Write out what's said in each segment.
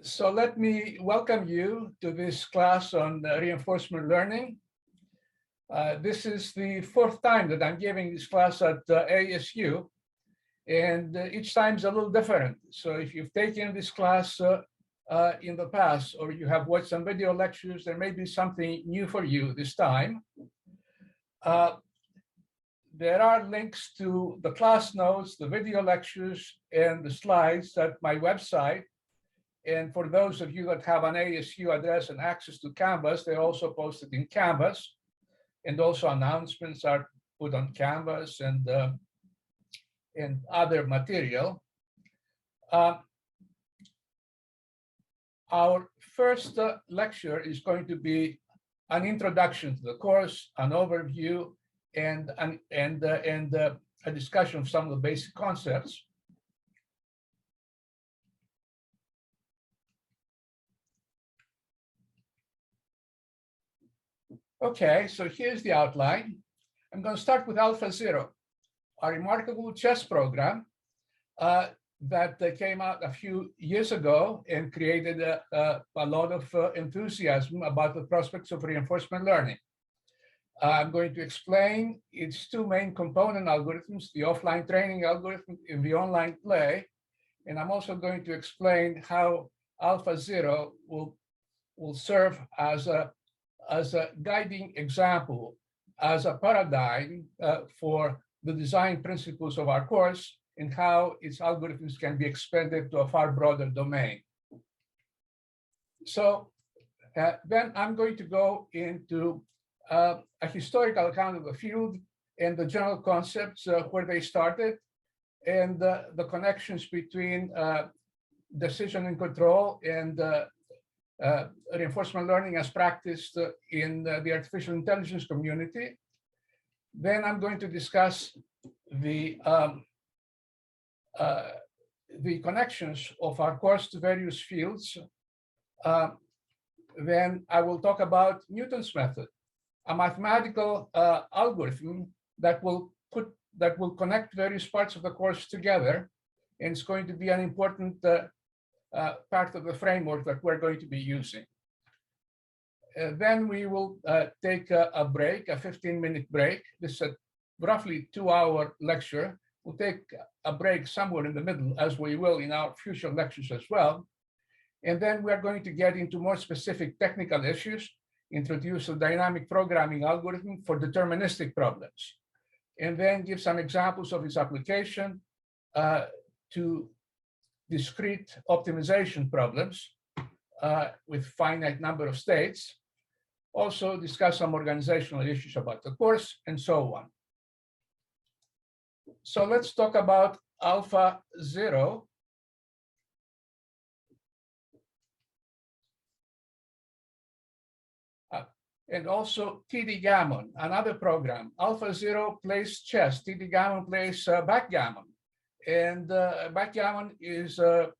So let me welcome you to this class on reinforcement learning. This is the fourth time that I'm giving this class at ASU, and each time is a little different. So if you've taken this class in the past, or you have watched some video lectures, there may be something new for you this time. There are links to the class notes, the video lectures, and the slides at my website. And for those of you that have an ASU address and access to Canvas, they're also posted in Canvas. And also announcements are put on Canvas and other material. Our first lecture is going to be an introduction to the course, an overview, and a discussion of some of the basic concepts. Okay, so here's the outline. I'm going to start with AlphaZero, a remarkable chess program that came out a few years ago and created a lot of enthusiasm about the prospects of reinforcement learning. I'm going to explain its two main component algorithms, the offline training algorithm and the online play. And I'm also going to explain how AlphaZero will serve as a guiding example, as a paradigm for the design principles of our course and how its algorithms can be expanded to a far broader domain. So then I'm going to go into a historical account of the field and the general concepts where they started and the connections between decision and control and reinforcement learning as practiced in the artificial intelligence community. Then I'm going to discuss the connections of our course to various fields. Then I will talk about Newton's method, a mathematical algorithm that will connect various parts of the course together, and it's going to be an important part of the framework that we're going to be using. Then we will take a break, a 15-minute break. This is a roughly 2-hour lecture. We'll take a break somewhere in the middle, as we will in our future lectures as well. And then we're going to get into more specific technical issues, introduce a dynamic programming algorithm for deterministic problems, and then give some examples of its application to discrete optimization problems with finite number of states, also discuss some organizational issues about the course, and so on. So let's talk about AlphaZero. And also TD Gammon, another program. AlphaZero plays chess, TD Gammon plays backgammon. And backgammon is a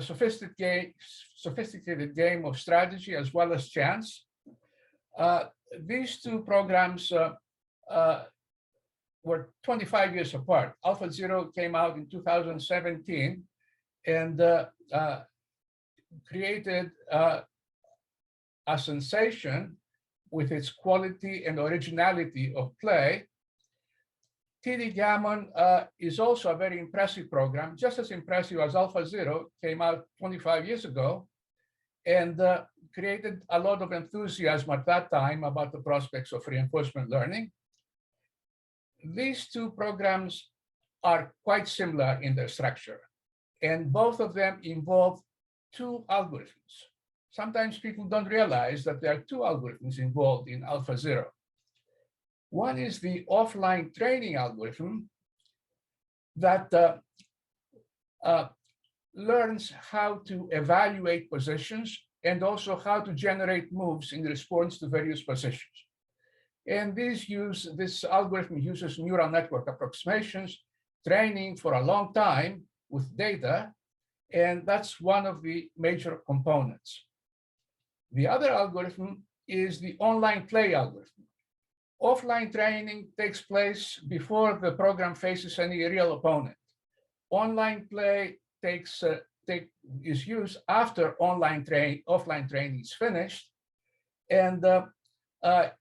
sophisticated game of strategy as well as chance. These two programs were 25 years apart. AlphaZero came out in 2017 and created a sensation with its quality and originality of play. TD Gammon is also a very impressive program, just as impressive as AlphaZero, came out 25 years ago, and created a lot of enthusiasm at that time about the prospects of reinforcement learning. These two programs are quite similar in their structure, and both of them involve two algorithms. Sometimes people don't realize that there are two algorithms involved in AlphaZero. One is the offline training algorithm that learns how to evaluate positions and also how to generate moves in response to various positions. And this algorithm uses neural network approximations, training for a long time with data, and that's one of the major components. The other algorithm is the online play algorithm. Offline training takes place before the program faces any real opponent. Online play takes is used after offline training is finished, and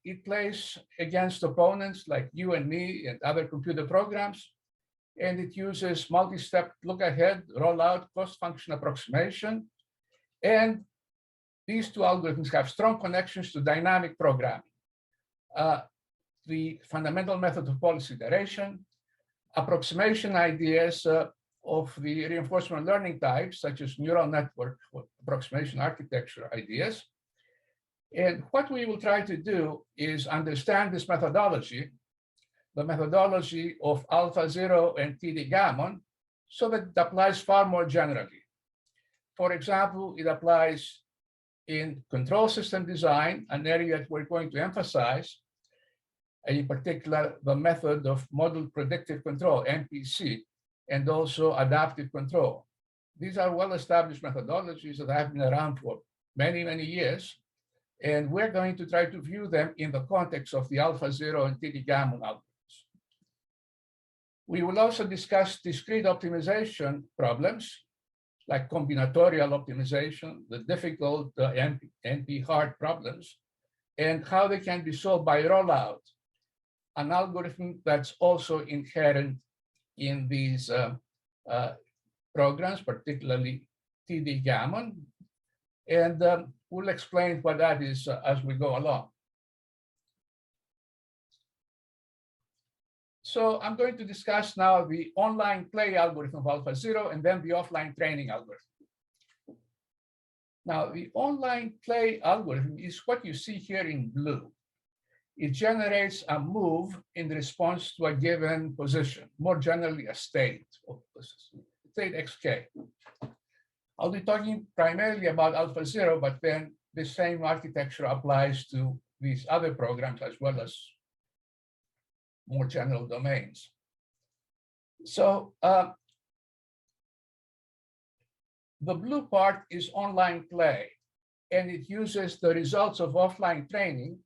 it plays against opponents like you and me and other computer programs, and it uses multi-step look-ahead, roll-out, cost function approximation, and these two algorithms have strong connections to dynamic programming. The fundamental method of policy iteration, approximation ideas of the reinforcement learning types, such as neural network approximation architecture ideas. And what we will try to do is understand this methodology, the methodology of AlphaZero and TD Gammon, so that it applies far more generally. For example, it applies in control system design, an area that we're going to emphasize, in particular, the method of model predictive control, MPC, and also adaptive control. These are well-established methodologies that have been around for many, many years, and we're going to try to view them in the context of the AlphaZero and TD Gammon algorithms. We will also discuss discrete optimization problems, like combinatorial optimization, the difficult NP-hard problems, and how they can be solved by rollout, an algorithm that's also inherent in these programs, particularly TD Gammon. And we'll explain what that is as we go along. So I'm going to discuss now the online play algorithm of AlphaZero and then the offline training algorithm. Now, the online play algorithm is what you see here in blue. It generates a move in response to a given position, more generally a state of position, state xk. I'll be talking primarily about AlphaZero, but then the same architecture applies to these other programs as well as more general domains. So the blue part is online play, and it uses the results of offline training,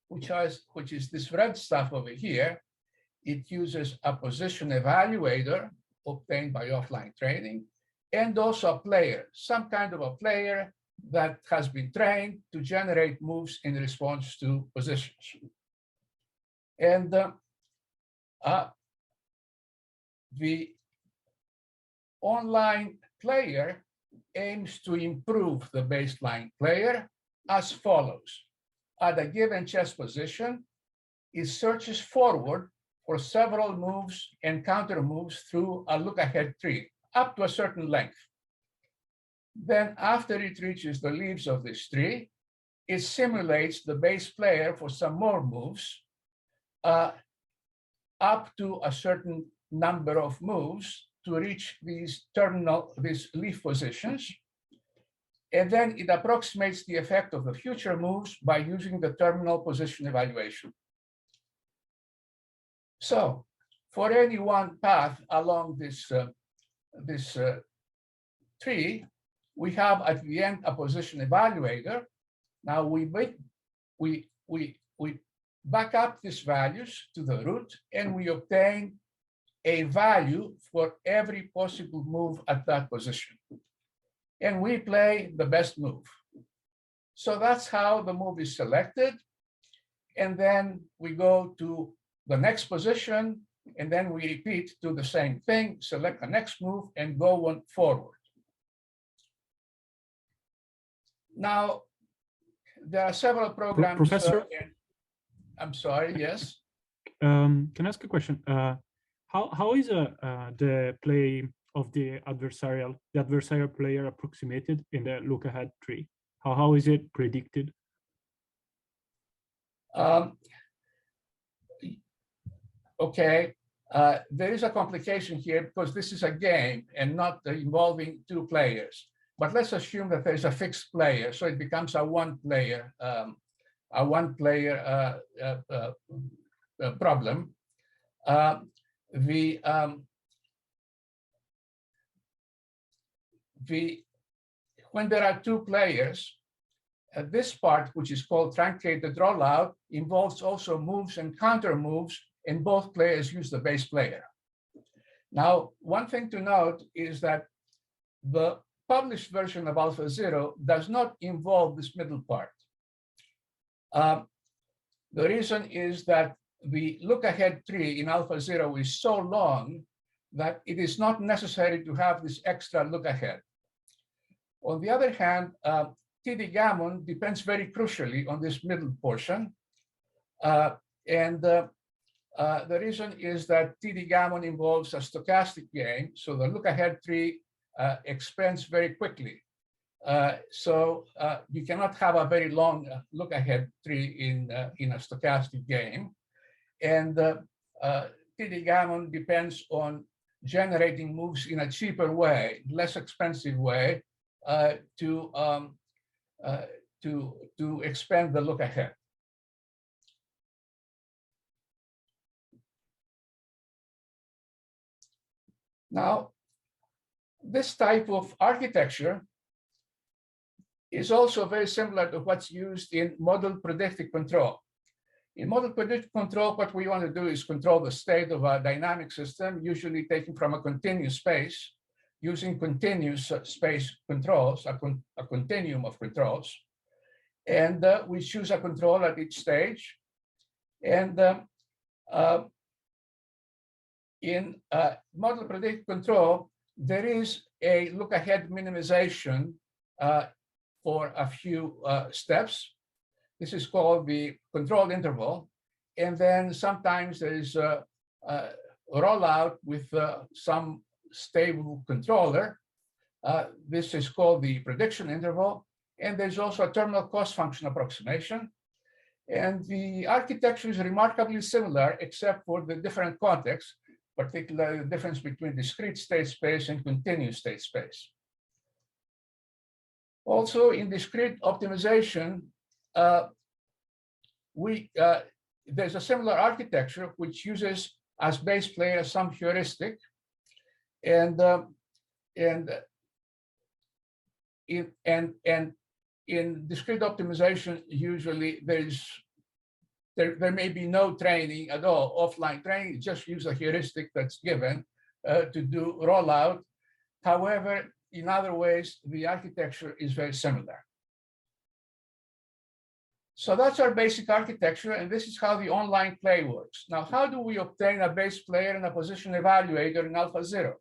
which is this red stuff over here. It uses a position evaluator obtained by offline training, and also a player, some kind of a player that has been trained to generate moves in response to positions. And the online player aims to improve the baseline player as follows. At a given chess position, it searches forward for several moves and counter moves through a look-ahead tree, up to a certain length. Then after it reaches the leaves of this tree, it simulates the base player for some more moves, up to a certain number of moves to reach these leaf positions. And then it approximates the effect of the future moves by using the terminal position evaluation. So for any one path along this tree, we have at the end a position evaluator. Now we back up these values to the root, and we obtain a value for every possible move at that position. And we play the best move. So that's how the move is selected. And then we go to the next position, and then we repeat, do the same thing, select the next move, and go on forward. Now, there are several programs. Professor? I'm sorry, yes? Can I ask a question? How is the play of the adversarial player approximated in the look-ahead tree? How is it predicted? Okay, there is a complication here because this is a game and not involving two players. But let's assume that there's a fixed player, so it becomes a one-player problem. When there are two players, this part, which is called truncated rollout, involves also moves and counter moves, and both players use the base player. Now, one thing to note is that the published version of AlphaZero does not involve this middle part. The reason is that the look-ahead tree in AlphaZero is so long that it is not necessary to have this extra look-ahead. On the other hand, TD Gammon depends very crucially on this middle portion. The reason is that TD Gammon involves a stochastic game, so the look-ahead tree expands very quickly. You cannot have a very long look-ahead tree in a stochastic game. And TD Gammon depends on generating moves in a cheaper way, less expensive way to expand the look-ahead. Now, this type of architecture is also very similar to what's used in model predictive control. In model predictive control, what we want to do is control the state of a dynamic system, usually taken from a continuous space, using continuous space controls, a continuum of controls. And we choose a control at each stage. And in model predictive control, there is a look-ahead minimization for a few steps. This is called the control interval. And then sometimes there is a rollout with some stable controller. This is called the prediction interval. And there's also a terminal cost function approximation. And the architecture is remarkably similar, except for the different contexts, particularly the difference between discrete state space and continuous state space. Also, in discrete optimization, there's a similar architecture which uses as base player some heuristic, and in discrete optimization, usually there may be no training at all, offline training. Just use a heuristic that's given to do rollout. However, in other ways, the architecture is very similar. So that's our basic architecture, and this is how the online play works. Now, how do we obtain a base player and a position evaluator in AlphaZero?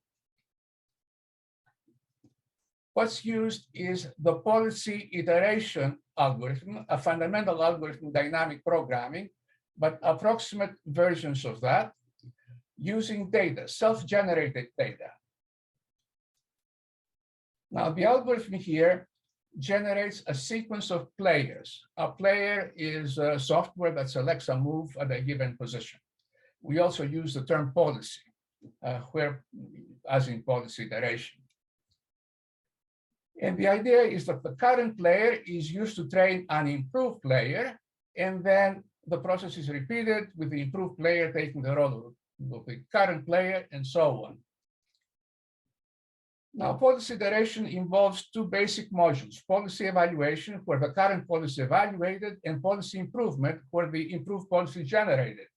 What's used is the policy iteration algorithm, a fundamental algorithm in dynamic programming, but approximate versions of that using data, self-generated data. Now, the algorithm here generates a sequence of players. A player is software that selects a move at a given position. We also use the term policy, as in policy iteration. And the idea is that the current player is used to train an improved player, and then the process is repeated with the improved player taking the role of the current player, and so on. Now, policy iteration involves two basic modules: policy evaluation, where the current policy is evaluated, and policy improvement, where the improved policy is generated.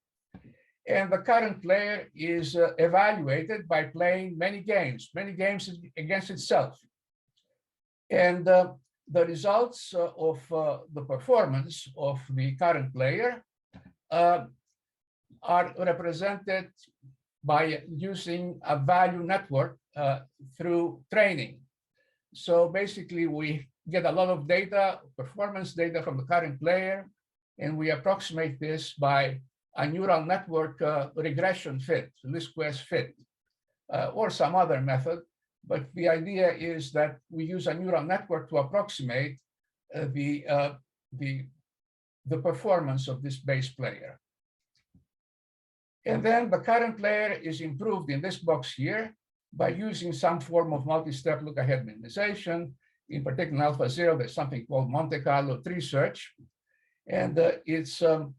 And the current player is evaluated by playing many games against itself. And the results of the performance of the current player are represented by using a value network through training. So basically, we get a lot of data, performance data from the current player, and we approximate this by a neural network regression fit, least squares fit, or some other method. But the idea is that we use a neural network to approximate the performance of this base player. And then the current player is improved in this box here by using some form of multi-step look-ahead minimization. In particular, in AlphaZero, there's something called Monte Carlo tree search. And it's an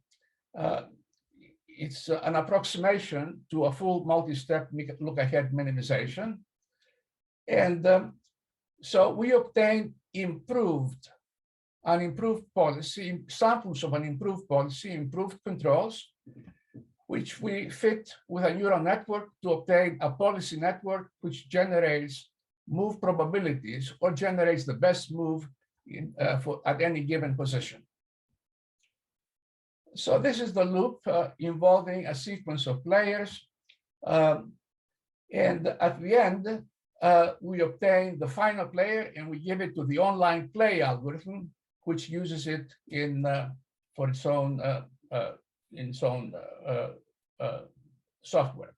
approximation to a full multi-step look-ahead minimization. And so we obtain an improved policy, samples of an improved policy, improved controls, which we fit with a neural network to obtain a policy network which generates move probabilities or generates the best move at any given position. So this is the loop involving a sequence of players. And at the end, we obtain the final player and we give it to the online play algorithm, which uses it for its own software.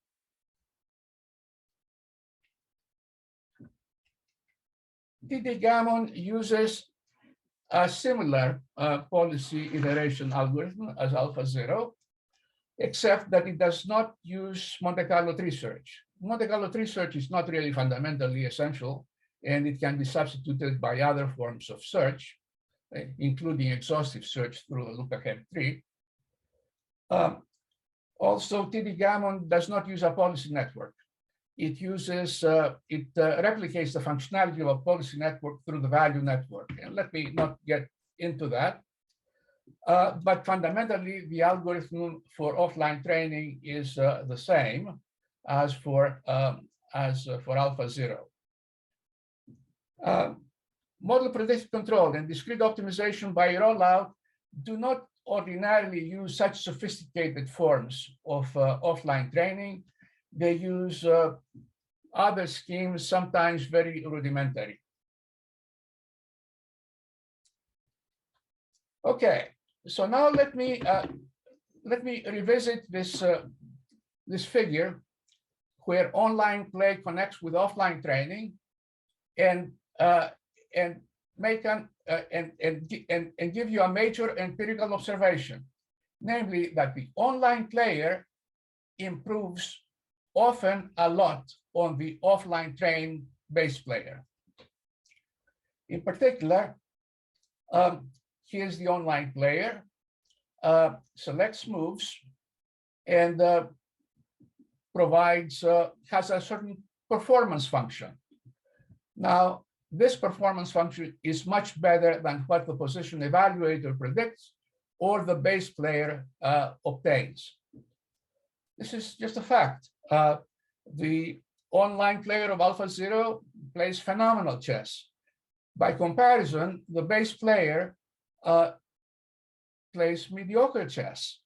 TD Gammon uses a similar policy iteration algorithm as AlphaZero, except that it does not use Monte Carlo tree search. Monte Carlo tree search is not really fundamentally essential, and it can be substituted by other forms of search, including exhaustive search through a look-ahead tree. Also, TD Gammon does not use a policy network. It replicates the functionality of a policy network through the value network. And let me not get into that. But fundamentally, the algorithm for offline training is the same as for AlphaZero. Model predictive control and discrete optimization by rollout do not ordinarily use such sophisticated forms of offline training. They use other schemes, sometimes very rudimentary. Okay, so now let me revisit this figure where online play connects with offline training, and give you a major empirical observation, namely that the online player improves often a lot on the offline trained base player. In particular, here's the online player, selects moves, and has a certain performance function. Now, this performance function is much better than what the position evaluator predicts or the base player obtains. This is just a fact. The online player of AlphaZero plays phenomenal chess. By comparison, the base player plays mediocre chess.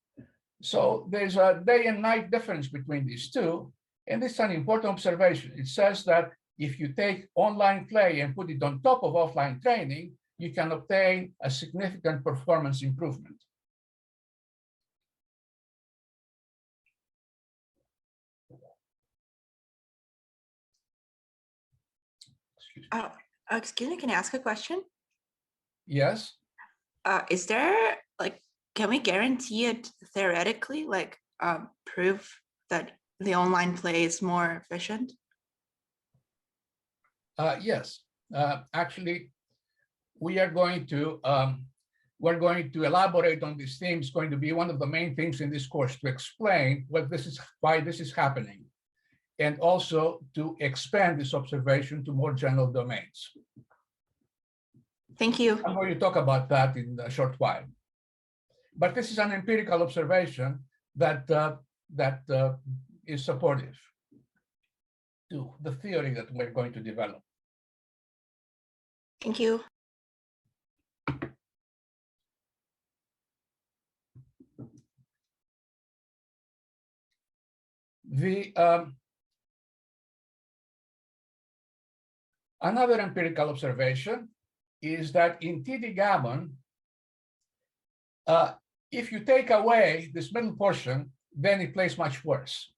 So there's a day and night difference between these two. And this is an important observation. It says that if you take online play and put it on top of offline training, you can obtain a significant performance improvement. Excuse me, can I ask a question? Yes. Is there, can we guarantee it theoretically, prove that the online play is more efficient? Yes. Actually, we're going to elaborate on this theme. It's going to be one of the main things in this course to explain why this is happening, and also to expand this observation to more general domains. Thank you. I'm going to talk about that in a short while. But this is an empirical observation that is supportive to the theory that we're going to develop. Thank you. Another empirical observation is that in TD Gammon, if you take away this middle portion, then it plays much worse.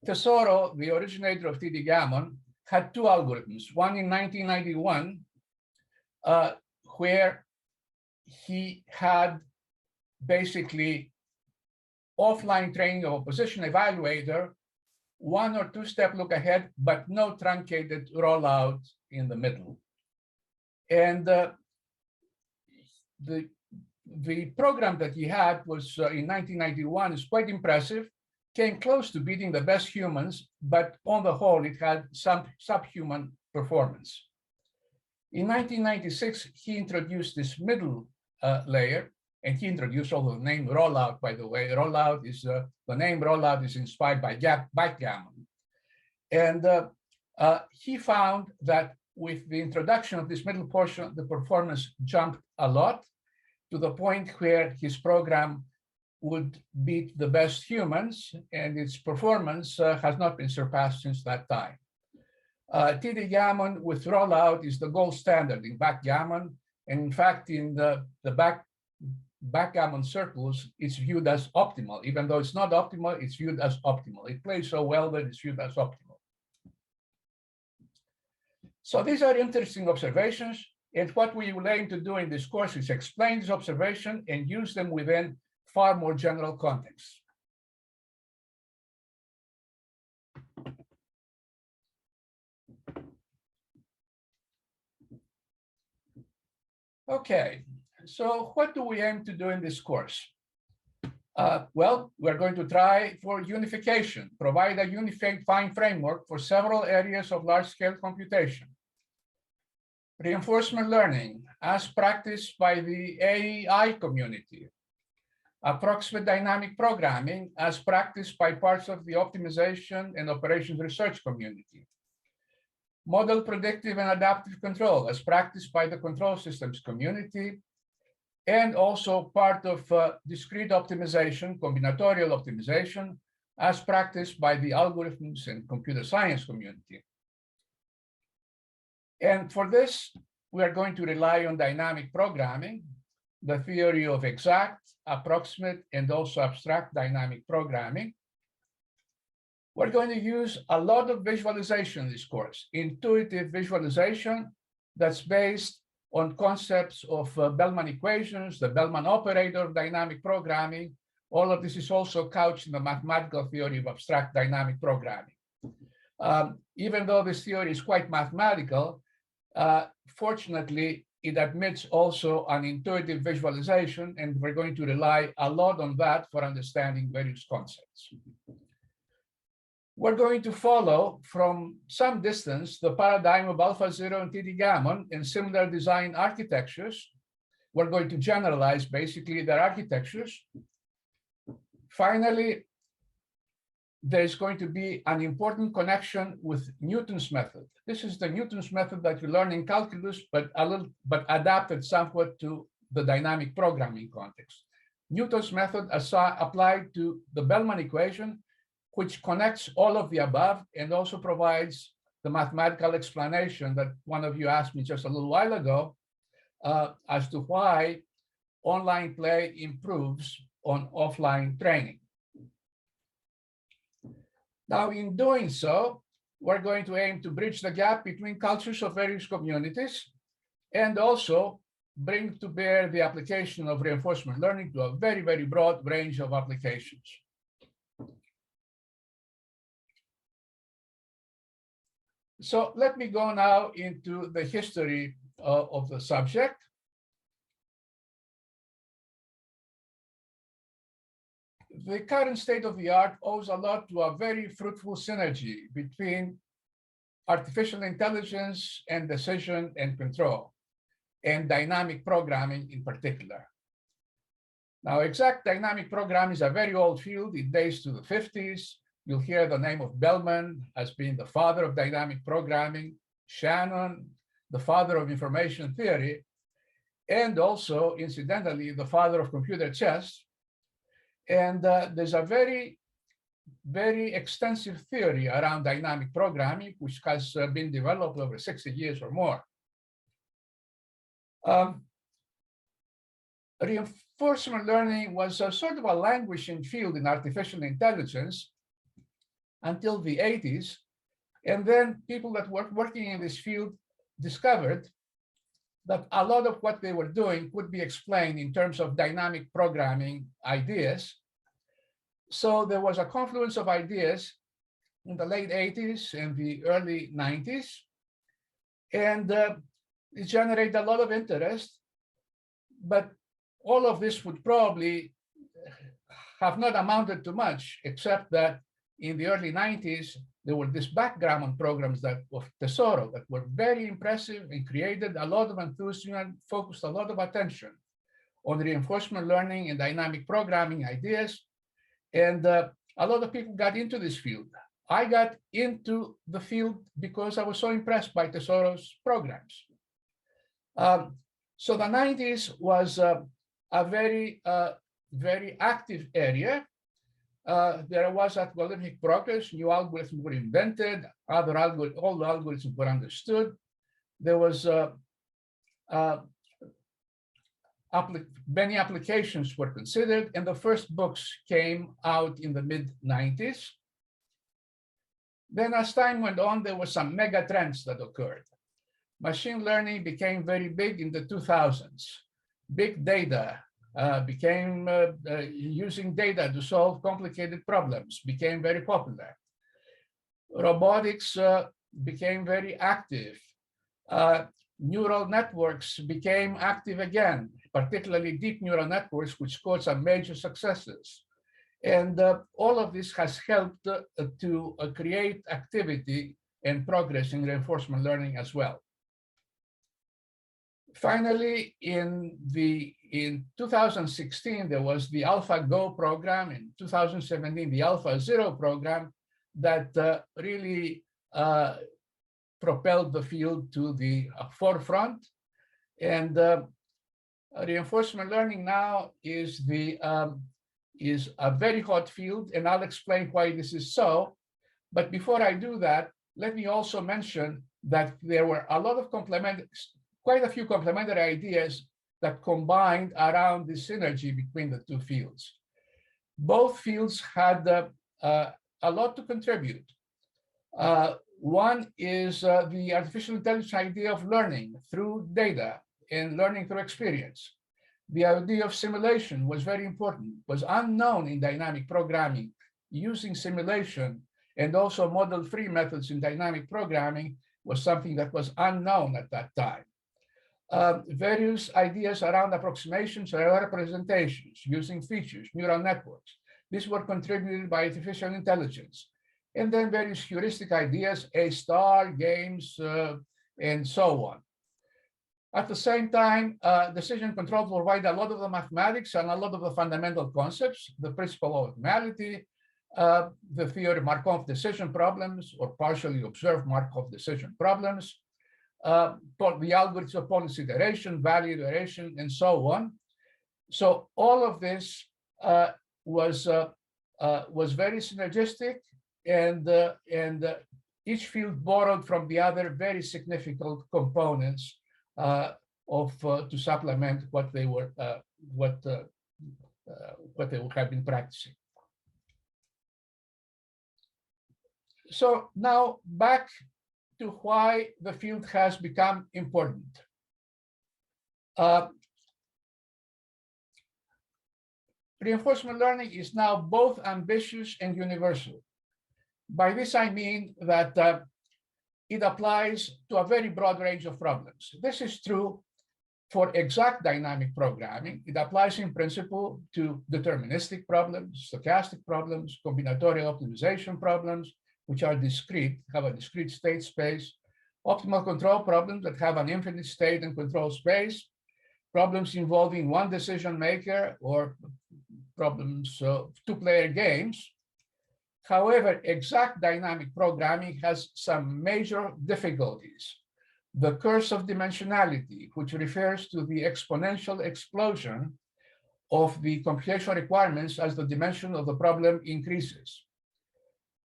Tesoro, the originator of TD Gammon, had two algorithms, one in 1991, where he had basically offline training of a position evaluator, one or two step look ahead, but no truncated rollout in the middle. And the program that he had was in 1991 is quite impressive, came close to beating the best humans, but on the whole, it had some subhuman performance. In 1996, he introduced this middle layer, and he introduced also the name rollout, by the way. The name rollout is inspired by backgammon. And he found that with the introduction of this middle portion, the performance jumped a lot to the point where his program would beat the best humans, and its performance has not been surpassed since that time. TD gammon with rollout is the gold standard in backgammon, and in fact, in the backgammon circles, it's viewed as optimal. Even though it's not optimal, it's viewed as optimal. It plays so well that it's viewed as optimal. So these are interesting observations, and what we will aim to do in this course is explain this observation and use them within far more general contexts. Okay, so what do we aim to do in this course? Well, we're going to try for unification, provide a unifying framework for several areas of large-scale computation. Reinforcement learning as practiced by the AEI community. Approximate dynamic programming as practiced by parts of the optimization and operations research community. Model predictive and adaptive control as practiced by the control systems community, and also part of discrete optimization, combinatorial optimization, as practiced by the algorithms and computer science community. And for this, we are going to rely on dynamic programming, the theory of exact, approximate, and also abstract dynamic programming. We're going to use a lot of visualization in this course, intuitive visualization that's based on concepts of Bellman equations, the Bellman operator of dynamic programming. All of this is also couched in the mathematical theory of abstract dynamic programming. Even though this theory is quite mathematical, fortunately, it admits also an intuitive visualization, and we're going to rely a lot on that for understanding various concepts. We're going to follow from some distance the paradigm of AlphaZero and TD gammon and similar design architectures. We're going to generalize basically their architectures. Finally, there's going to be an important connection with Newton's method. This is the Newton's method that you learn in calculus, but adapted somewhat to the dynamic programming context. Newton's method applied to the Bellman equation, which connects all of the above and also provides the mathematical explanation that one of you asked me just a little while ago as to why online play improves on offline training. Now, in doing so, we're going to aim to bridge the gap between cultures of various communities and also bring to bear the application of reinforcement learning to a very, very broad range of applications. So let me go now into the history of the subject. The current state of the art owes a lot to a very fruitful synergy between artificial intelligence and decision and control, and dynamic programming in particular. Now, exact dynamic programming is a very old field. It dates to the 50s. You'll hear the name of Bellman as being the father of dynamic programming, Shannon, the father of information theory, and also, incidentally, the father of computer chess. And there's a very, very extensive theory around dynamic programming, which has been developed over 60 years or more. Reinforcement learning was a sort of a languishing field in artificial intelligence until the 80s. And then people that were working in this field discovered that a lot of what they were doing could be explained in terms of dynamic programming ideas. So there was a confluence of ideas in the late 80s and the early 90s. And it generated a lot of interest. But all of this would probably have not amounted to much, except that in the early 90s, there were these backgammon programs of Tesoro that were very impressive and created a lot of enthusiasm, focused a lot of attention on reinforcement learning and dynamic programming ideas. And a lot of people got into this field. I got into the field because I was so impressed by Tesoro's programs. So the 90s was a very, very active area. There was algorithmic progress, new algorithms were invented, all the algorithms were understood. There was many applications were considered, and the first books came out in the mid-90s. Then as time went on, there were some mega trends that occurred. Machine learning became very big in the 2000s. Big data became using data to solve complicated problems, became very popular. Robotics became very active. Neural networks became active again, particularly deep neural networks, which scored some major successes. And all of this has helped to create activity and progress in reinforcement learning as well. Finally, in 2016, there was the AlphaGo program. In 2017, the AlphaZero program that really propelled the field to the forefront. And reinforcement learning now is a very hot field, and I'll explain why this is so. But before I do that, let me also mention that there were quite a few complementary ideas that combined around the synergy between the two fields. Both fields had a lot to contribute. One is the artificial intelligence idea of learning through data and learning through experience. The idea of simulation was very important, was unknown in dynamic programming. Using simulation and also model-free methods in dynamic programming was something that was unknown at that time. Various ideas around approximations or representations using features, neural networks. These were contributed by artificial intelligence. And then various heuristic ideas, A*, games, and so on. At the same time, decision control provided a lot of the mathematics and a lot of the fundamental concepts, the principle of optimality, the theory of Markov decision problems, or partially observed Markov decision problems, the algorithms of policy iteration, value iteration, and so on. So all of this was very synergistic, and each field borrowed from the other very significant components to supplement what they were what they have been practicing. So now back to why the field has become important. Reinforcement learning is now both ambitious and universal. By this I mean that it applies to a very broad range of problems. This is true for exact dynamic programming. It applies in principle to deterministic problems, stochastic problems, combinatorial optimization problems, which are discrete, have a discrete state space, optimal control problems that have an infinite state and control space, problems involving one decision maker, or problems of two-player games. However, exact dynamic programming has some major difficulties. The curse of dimensionality, which refers to the exponential explosion of the computational requirements as the dimension of the problem increases.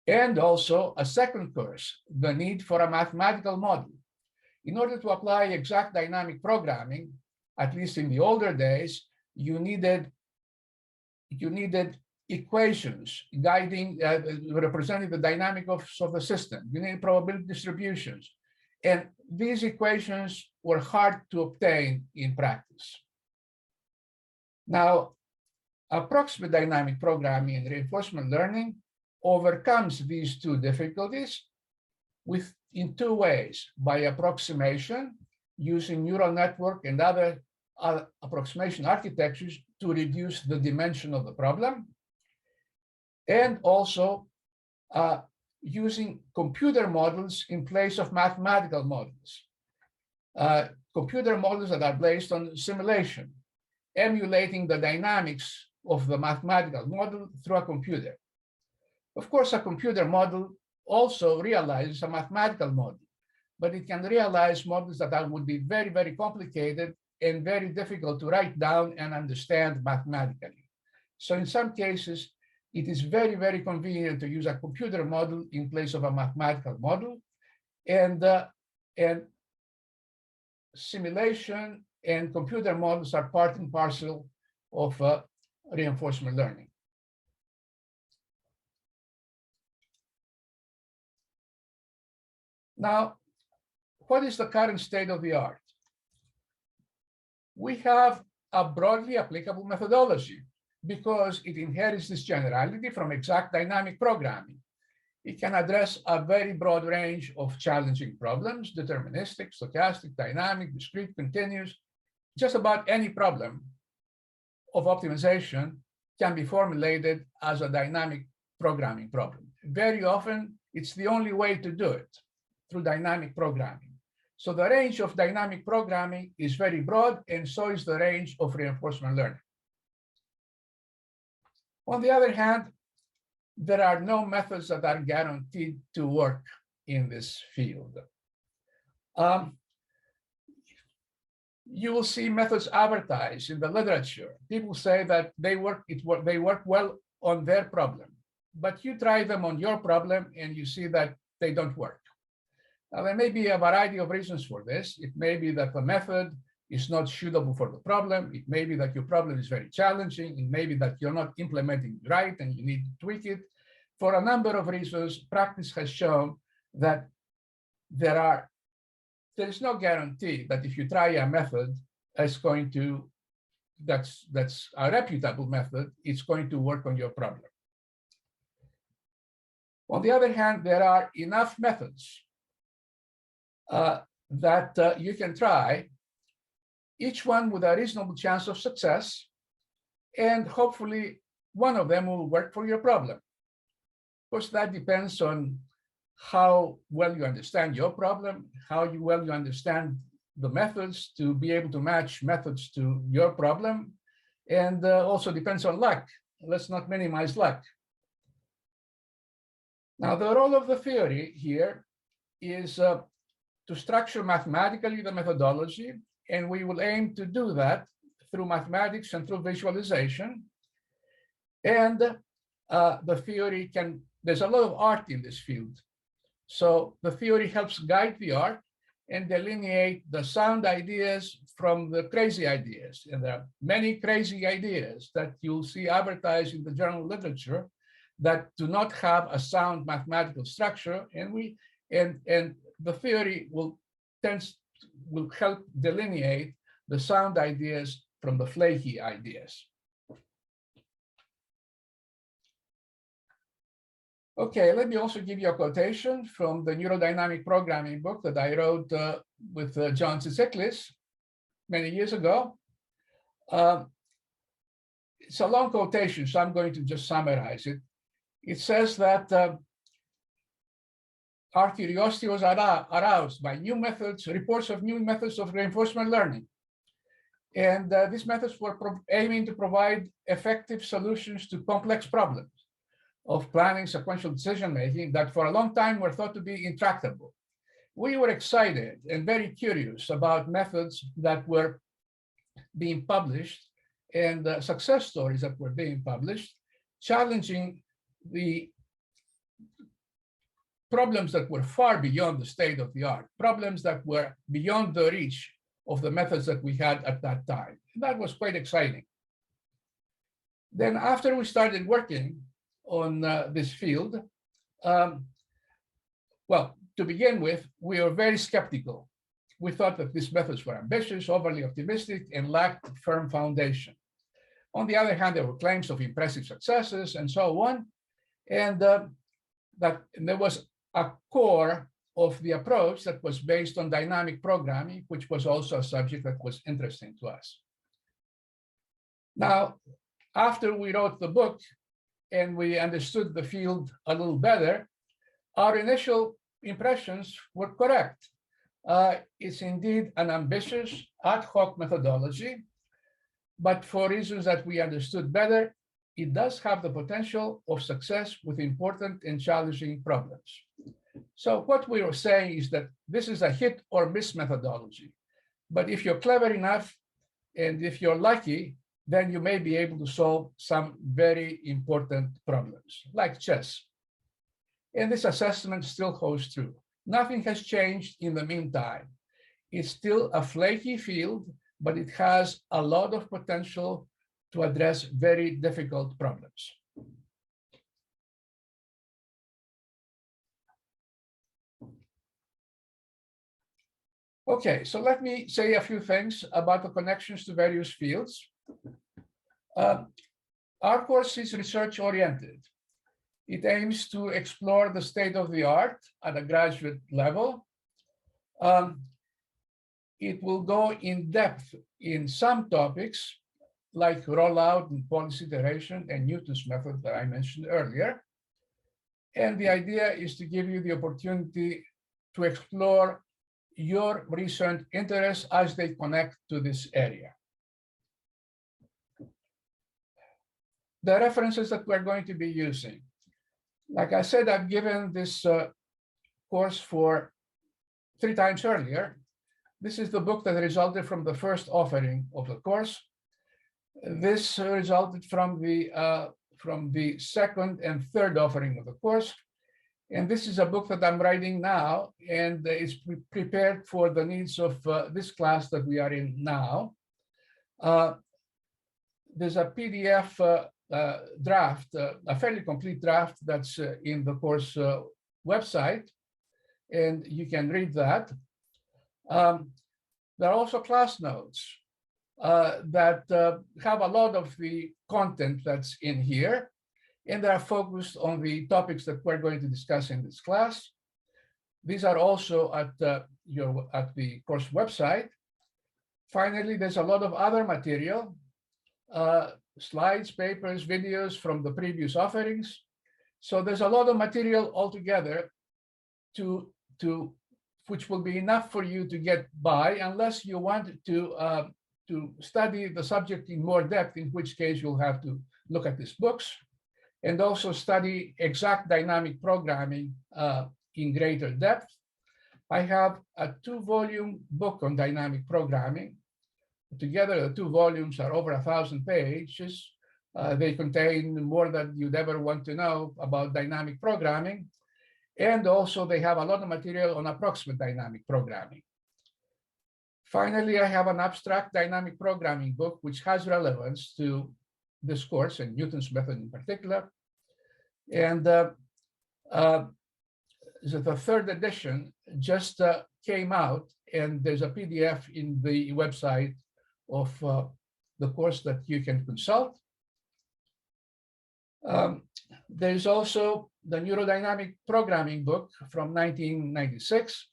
And also a second curse, the need for a mathematical model. In order to apply exact dynamic programming, at least in the older days, you needed equations guiding, representing the dynamic of the system. You need probability distributions. And these equations were hard to obtain in practice. Now, approximate dynamic programming and reinforcement learning overcomes these two difficulties in two ways: by approximation, using neural network and other approximation architectures to reduce the dimension of the problem, and also using computer models in place of mathematical models. Computer models that are based on simulation, emulating the dynamics of the mathematical model through a computer. Of course, a computer model also realizes a mathematical model, but it can realize models that would be very, very complicated and very difficult to write down and understand mathematically. So in some cases, it is very, very convenient to use a computer model in place of a mathematical model. And simulation and computer models are part and parcel of reinforcement learning. Now, what is the current state of the art? We have a broadly applicable methodology because it inherits this generality from exact dynamic programming. It can address a very broad range of challenging problems, deterministic, stochastic, dynamic, discrete, continuous. Just about any problem of optimization can be formulated as a dynamic programming problem. Very often, it's the only way to do it, through dynamic programming. So the range of dynamic programming is very broad, and so is the range of reinforcement learning. On the other hand, there are no methods that are guaranteed to work in this field. You will see methods advertised in the literature. People say that they work well on their problem, but you try them on your problem and you see that they don't work. Now, there may be a variety of reasons for this. It may be that the method is not suitable for the problem. It may be that your problem is very challenging. It may be that you're not implementing it right and you need to tweak it. For a number of reasons, practice has shown that there is no guarantee that if you try a method that's a reputable method, it's going to work on your problem. On the other hand, there are enough methods that you can try, each one with a reasonable chance of success, and hopefully one of them will work for your problem. Of course, that depends on how well you understand your problem, how well you understand the methods to be able to match methods to your problem, and also depends on luck. Let's not minimize luck. Now, the role of the theory here is to structure mathematically the methodology, and we will aim to do that through mathematics and through visualization. And the theory there's a lot of art in this field. So the theory helps guide the art and delineate the sound ideas from the crazy ideas. And there are many crazy ideas that you'll see advertised in the journal literature that do not have a sound mathematical structure. And the theory will help delineate the sound ideas from the flaky ideas. Okay, let me also give you a quotation from the neurodynamic programming book that I wrote with John Tsitsiklis many years ago. It's a long quotation, so I'm going to just summarize it. It says that our curiosity was aroused by new methods, reports of new methods of reinforcement learning. And these methods were aiming to provide effective solutions to complex problems of planning, sequential decision-making that for a long time were thought to be intractable. We were excited and very curious about methods that were being published and success stories that were being published, challenging the problems that were far beyond the state of the art, problems that were beyond the reach of the methods that we had at that time. And that was quite exciting. Then after we started working on this field, well, to begin with, we were very skeptical. We thought that these methods were ambitious, overly optimistic, and lacked firm foundation. On the other hand, there were claims of impressive successes and so on. And there was a core of the approach that was based on dynamic programming, which was also a subject that was interesting to us. Now, after we wrote the book and we understood the field a little better, our initial impressions were correct. It's indeed an ambitious ad hoc methodology, but for reasons that we understood better, it does have the potential of success with important and challenging problems. So what we were saying is that this is a hit or miss methodology. But if you're clever enough and if you're lucky, then you may be able to solve some very important problems, like chess. And this assessment still holds true. Nothing has changed in the meantime. It's still a flaky field, but it has a lot of potential to address very difficult problems. Okay, so let me say a few things about the connections to various fields. Our course is research-oriented. It aims to explore the state of the art at a graduate level. It will go in depth in some topics, like rollout and policy iteration and Newton's method that I mentioned earlier. And the idea is to give you the opportunity to explore your research interests as they connect to this area. The references that we're going to be using. Like I said, I've given this course for 3 times earlier. This is the book that resulted from the first offering of the course. This resulted from the second and third offering of the course. And this is a book that I'm writing now, and it's prepared for the needs of this class that we are in now. There's a PDF draft, a fairly complete draft that's in the course website, and you can read that. There are also class notes that have a lot of the content that's in here, and they are focused on the topics that we're going to discuss in this class. These are also at the course website. Finally, there's a lot of other material, slides, papers, videos from the previous offerings. So there's a lot of material altogether which will be enough for you to get by, unless you want to study the subject in more depth, in which case you'll have to look at these books, and also study exact dynamic programming in greater depth. I have a 2-volume book on dynamic programming. Together, the 2 volumes are over 1,000 pages. They contain more than you'd ever want to know about dynamic programming. And also, they have a lot of material on approximate dynamic programming. Finally, I have an abstract dynamic programming book, which has relevance to this course and Newton's method in particular. And the 3rd edition just came out, and there's a PDF in the website of the course that you can consult. There's also the neurodynamic programming book from 1996,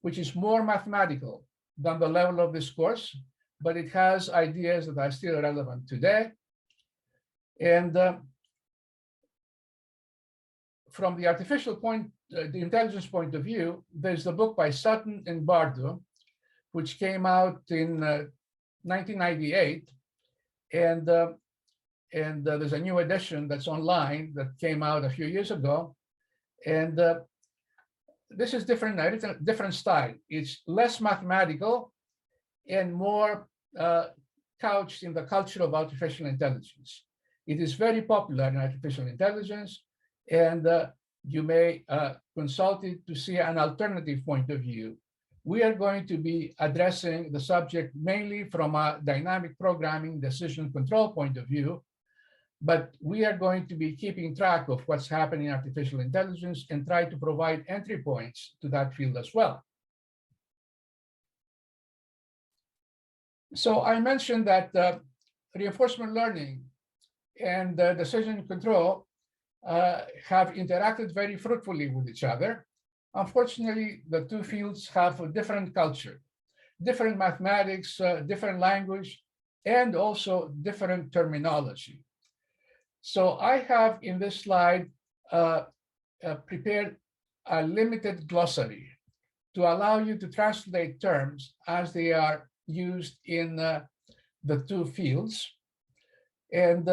which is more mathematical than the level of this course, but it has ideas that are still relevant today. And from the the intelligence point of view, there's the book by Sutton and Bardo, which came out in 1998. And there's a new edition that's online that came out a few years ago. And this is different style. It's less mathematical and more couched in the culture of artificial intelligence. It is very popular in artificial intelligence, and you may consult it to see an alternative point of view. We are going to be addressing the subject mainly from a dynamic programming decision control point of view, but we are going to be keeping track of what's happening in artificial intelligence and try to provide entry points to that field as well. So I mentioned that reinforcement learning and decision control have interacted very fruitfully with each other. Unfortunately, the 2 fields have a different culture, different mathematics, different language, and also different terminology. So I have in this slide prepared a limited glossary to allow you to translate terms as they are used in the 2 fields. And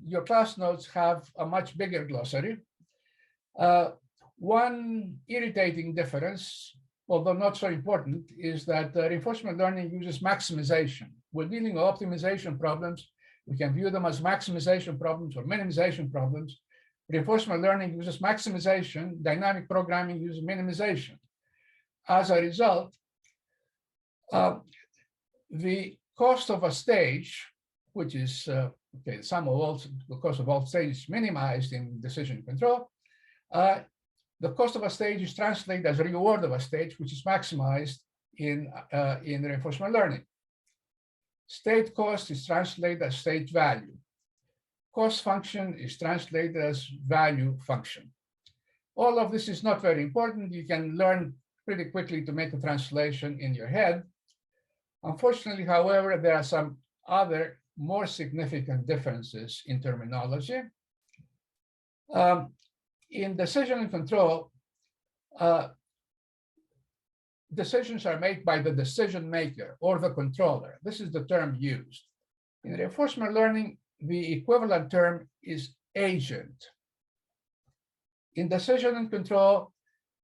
your class notes have a much bigger glossary. One irritating difference, although not so important, is that reinforcement learning uses maximization. We're dealing with optimization problems. We can view them as maximization problems or minimization problems. Reinforcement learning uses maximization. Dynamic programming uses minimization. As a result, the cost of a stage, which is okay, sum of all the cost of all stages minimized in decision control, the cost of a stage is translated as reward of a stage, which is maximized in reinforcement learning. State cost is translated as state value. Cost function is translated as value function. All of this is not very important. You can learn pretty quickly to make a translation in your head. Unfortunately, however, there are some other more significant differences in terminology. In decision and control, decisions are made by the decision maker or the controller. This is the term used. In reinforcement learning, the equivalent term is agent. In decision and control,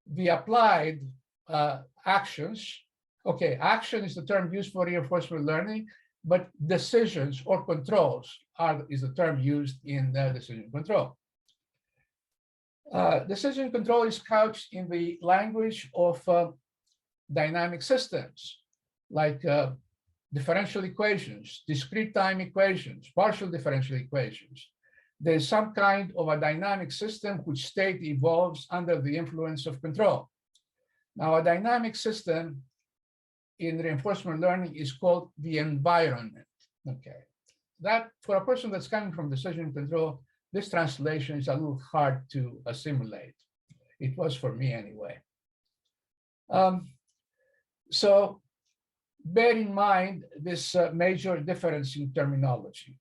the applied actions, okay, action is the term used for reinforcement learning, but decisions or controls is the term used in decision control. Decision control is couched in the language of dynamic systems, like differential equations, discrete time equations, partial differential equations. There's some kind of a dynamic system which state evolves under the influence of control. Now, a dynamic system in reinforcement learning is called the environment. Okay, that for a person that's coming from decision control, this translation is a little hard to assimilate. It was for me anyway. So bear in mind this major difference in terminology.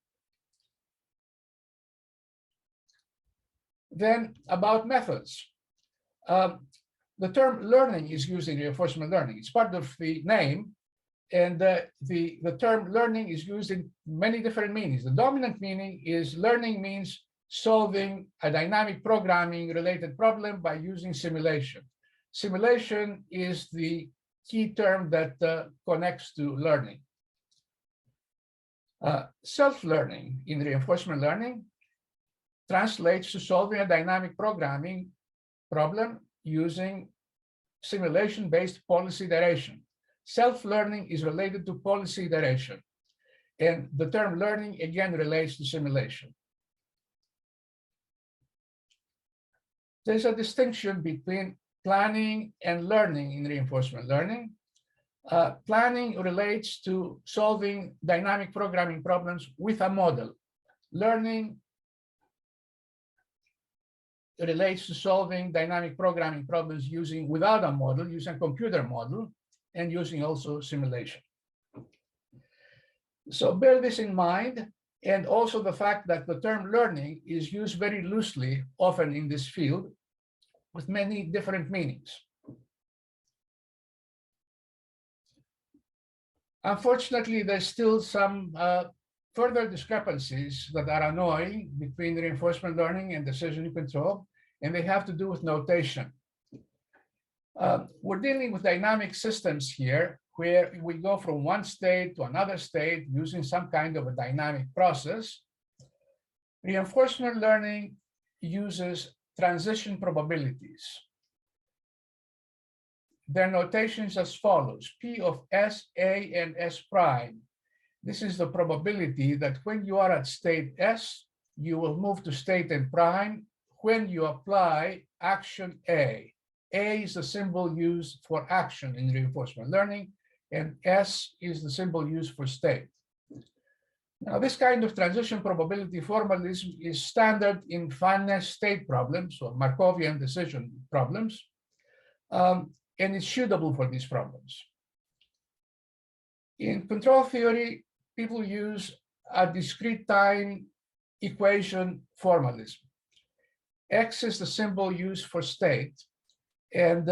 Then about methods. The term learning is used in reinforcement learning. It's part of the name, and the term learning is used in many different meanings. The dominant meaning is learning means solving a dynamic programming related problem by using simulation. Simulation is the key term that connects to learning. Self-learning in reinforcement learning translates to solving a dynamic programming problem using simulation-based policy iteration. Self-learning is related to policy iteration, and the term learning again relates to simulation. There's a distinction between planning and learning in reinforcement learning. Planning relates to solving dynamic programming problems with a model. Learning relates to solving dynamic programming problems without a model, using a computer model, and using also simulation. So bear this in mind, and also the fact that the term learning is used very loosely, often in this field, with many different meanings. Unfortunately, there's still some further discrepancies that are annoying between reinforcement learning and decision control, and they have to do with notation. We're dealing with dynamic systems here, where we go from one state to another state using some kind of a dynamic process. Reinforcement learning uses transition probabilities. Their notation is as follows: P of S, A, and S prime. This is the probability that when you are at state S, you will move to state N prime when you apply action A. A is the symbol used for action in reinforcement learning, and S is the symbol used for state. Now, this kind of transition probability formalism is standard in finite state problems or Markovian decision problems, and it's suitable for these problems. In control theory, people use a discrete time equation formalism. X is the symbol used for state, and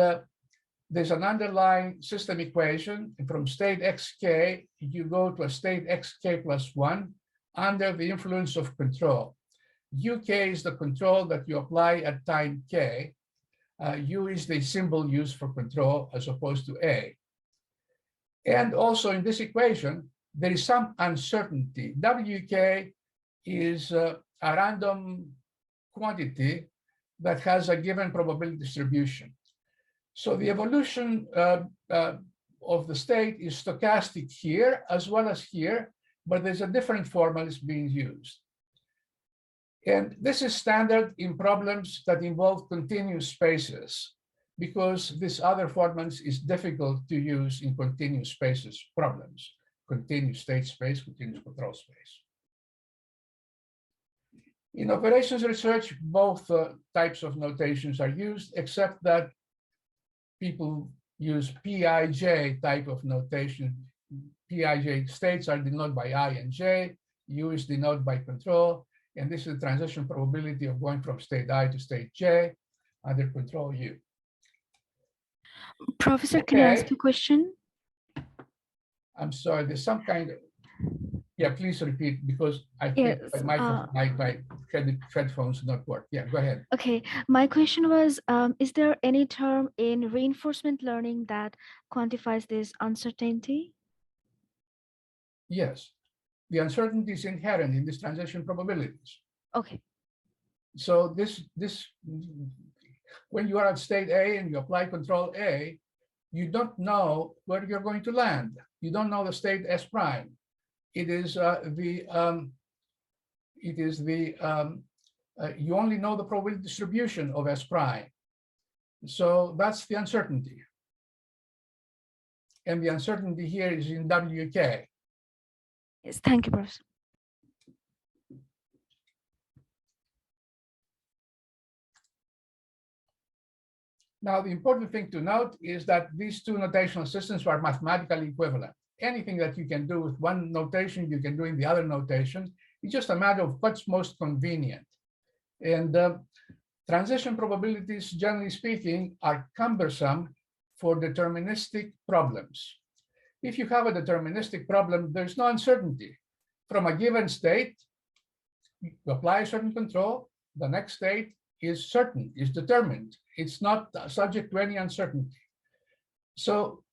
there's an underlying system equation. And from state xk, you go to a state xk plus 1 under the influence of control. Uk is the control that you apply at time k. U is the symbol used for control as opposed to A. And also in this equation, there is some uncertainty. WK is a random quantity that has a given probability distribution. So the evolution of the state is stochastic here as well as here, but there's a different formula being used. And this is standard in problems that involve continuous spaces, because this other formula is difficult to use in continuous spaces problems, continuous state space, continuous control space. In operations research, both types of notations are used, except that people use PIJ type of notation. PIJ states are denoted by I and J, U is denoted by control, and this is the transition probability of going from state I to state J under control U. Professor, can I ask a question? I'm sorry, there's some kind of, yeah, please repeat, because I think my headphones do not work. Yeah, go ahead. Okay, my question was, is there any term in reinforcement learning that quantifies this uncertainty? Yes, the uncertainty is inherent in these transition probabilities. Okay. So when you are at state A and you apply control A, you don't know where you're going to land. You don't know the state S prime. You only know the probability distribution of S prime. So that's the uncertainty. And the uncertainty here is in WK. Yes, thank you, Professor. Now, the important thing to note is that these two notational systems are mathematically equivalent. Anything that you can do with one notation, you can do in the other notation. It's just a matter of what's most convenient. And transition probabilities, generally speaking, are cumbersome for deterministic problems. If you have a deterministic problem, there's no uncertainty. From a given state, you apply a certain control, the next state is certain, is determined. It's not subject to any uncertainty. So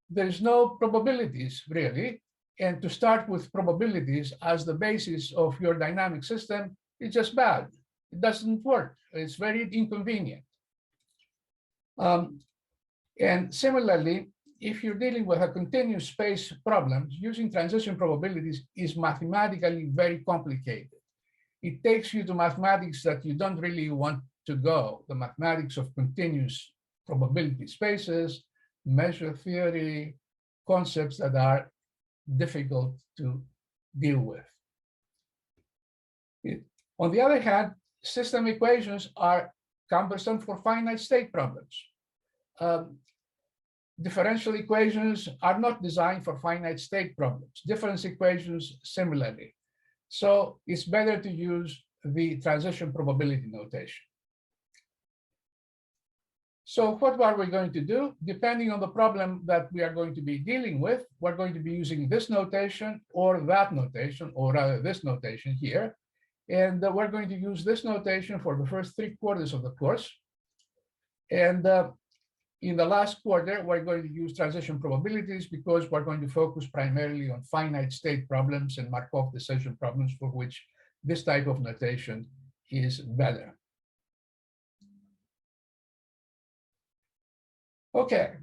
there's no probabilities, really. And to start with probabilities as the basis of your dynamic system is just bad. It doesn't work. It's very inconvenient. And similarly, if you're dealing with a continuous space problem, using transition probabilities is mathematically very complicated. It takes you to mathematics that you don't really want to go, the mathematics of continuous probability spaces, measure theory, concepts that are difficult to deal with. On the other hand, system equations are cumbersome for finite state problems. Differential equations are not designed for finite state problems. Difference equations similarly. So it's better to use the transition probability notation. So what are we going to do? Depending on the problem that we are going to be dealing with, we're going to be using this notation or that notation, or rather this notation here. And we're going to use this notation for the first 3 quarters of the course. And in the last quarter, we're going to use transition probabilities because we're going to focus primarily on finite state problems and Markov decision problems for which this type of notation is better. Okay,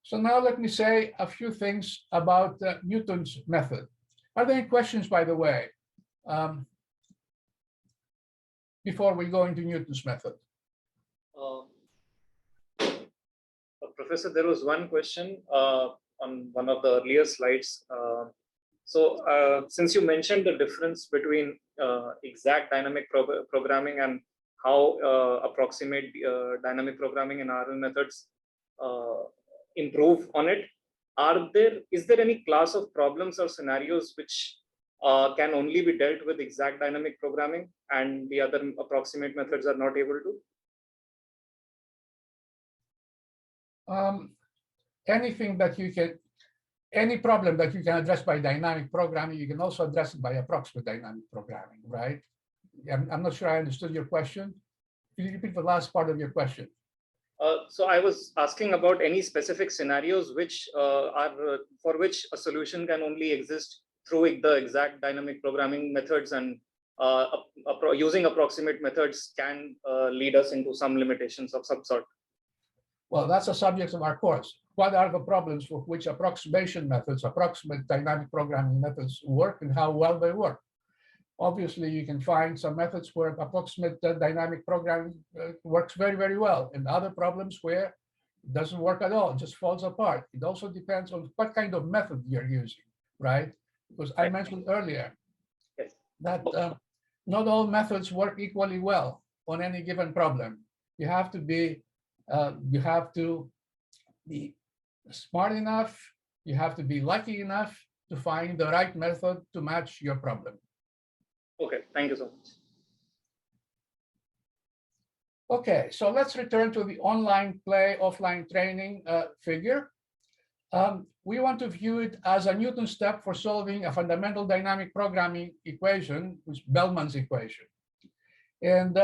so now let me say a few things about Newton's method. Are there any questions, by the way, before we go into Newton's method? Professor, there was one question on one of the earlier slides. Since you mentioned the difference between exact dynamic programming and how approximate dynamic programming and RL methods improve on it, is there any class of problems or scenarios which can only be dealt with exact dynamic programming and the other approximate methods are not able to? Any problem that you can address by dynamic programming, you can also address it by approximate dynamic programming, right? I'm not sure I understood your question. Can you repeat the last part of your question? So I was asking about any specific scenarios which for which a solution can only exist through the exact dynamic programming methods, and using approximate methods can lead us into some limitations of some sort. Well, that's the subject of our course. What are the problems for which approximation methods, approximate dynamic programming methods work, and how well they work? Obviously, you can find some methods where approximate dynamic programming works very, very well, and other problems where it doesn't work at all, it just falls apart. It also depends on what kind of method you're using, right? Because I mentioned earlier that not all methods work equally well on any given problem. You have to be smart enough, you have to be lucky enough to find the right method to match your problem. Okay, thank you so much. Okay, so let's return to the online play, offline training figure. We want to view it as a Newton step for solving a fundamental dynamic programming equation, which is Bellman's equation. And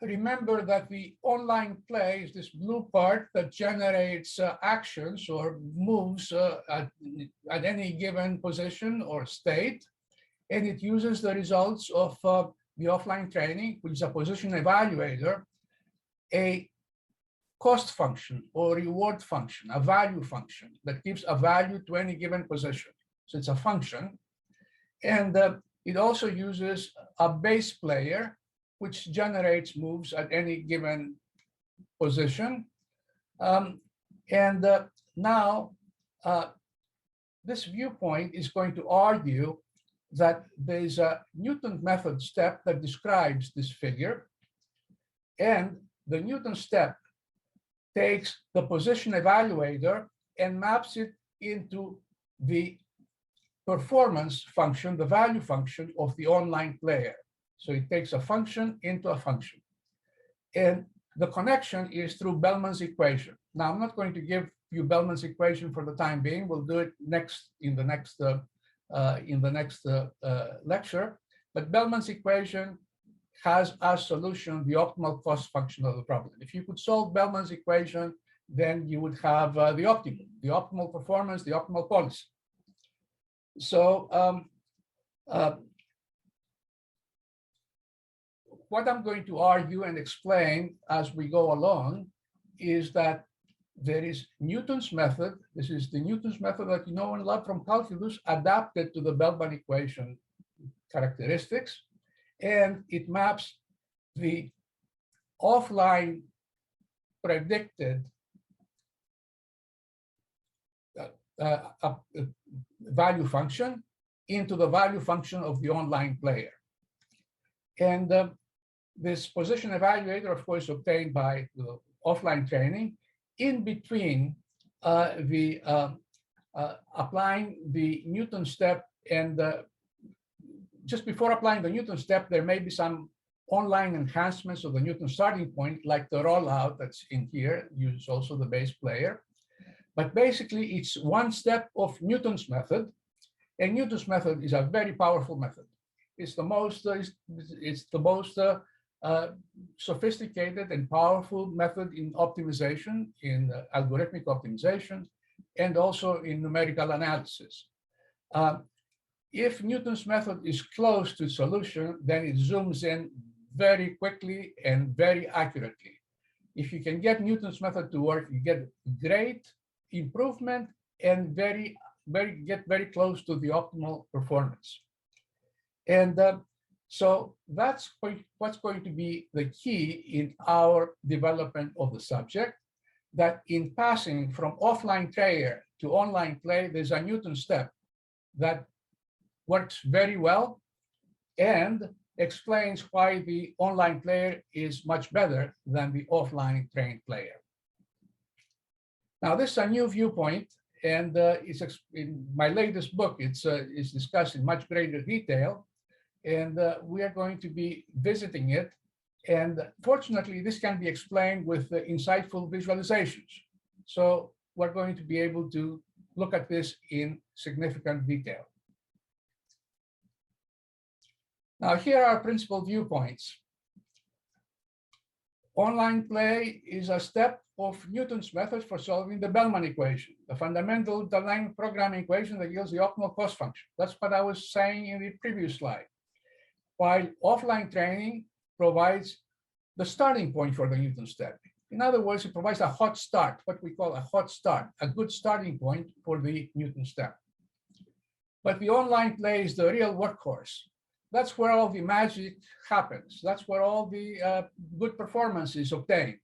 remember that the online play is this blue part that generates actions or moves at any given position or state. And it uses the results of the offline training, which is a position evaluator, a cost function or reward function, a value function that gives a value to any given position. So it's a function. And it also uses a base player, which generates moves at any given position. Now, this viewpoint is going to argue that there's a Newton method step that describes this figure. And the Newton step takes the position evaluator and maps it into the performance function, the value function of the online player. So it takes a function into a function. And the connection is through Bellman's equation. Now, I'm not going to give you Bellman's equation for the time being. We'll do it in the next lecture. But Bellman's equation has as solution the optimal cost function of the problem. If you could solve Bellman's equation, then you would have the optimal performance, the optimal policy. So what I'm going to argue and explain as we go along is that there is Newton's method. This is the Newton's method that you know and love from calculus, adapted to the Bellman equation characteristics. And it maps the offline predicted value function into the value function of the online player. And this position evaluator, of course, obtained by the offline training, in between applying the Newton step and just before applying the Newton step, there may be some online enhancements of the Newton starting point, like the rollout that's in here, uses also the base player. But basically, it's one step of Newton's method, and Newton's method is a very powerful method. It's the most sophisticated and powerful method in optimization, in algorithmic optimization, and also in numerical analysis. If Newton's method is close to solution, then it zooms in very quickly and very accurately. If you can get Newton's method to work, you get great improvement and get very close to the optimal performance. And so that's what's going to be the key in our development of the subject, that in passing from offline player to online play, there's a Newton step that works very well and explains why the online player is much better than the offline trained player. Now, this is a new viewpoint, and it's in my latest book. It's discussed in much greater detail, and we are going to be visiting it. And fortunately, this can be explained with insightful visualizations. So we're going to be able to look at this in significant detail. Now, here are principal viewpoints. Online play is a step of Newton's method for solving the Bellman equation, the fundamental dynamic programming equation that yields the optimal cost function. That's what I was saying in the previous slide. While offline training provides the starting point for the Newton step. In other words, it provides a hot start, what we call a hot start, a good starting point for the Newton step. But the online play is the real workhorse. That's where all the magic happens. That's where all the good performance is obtained.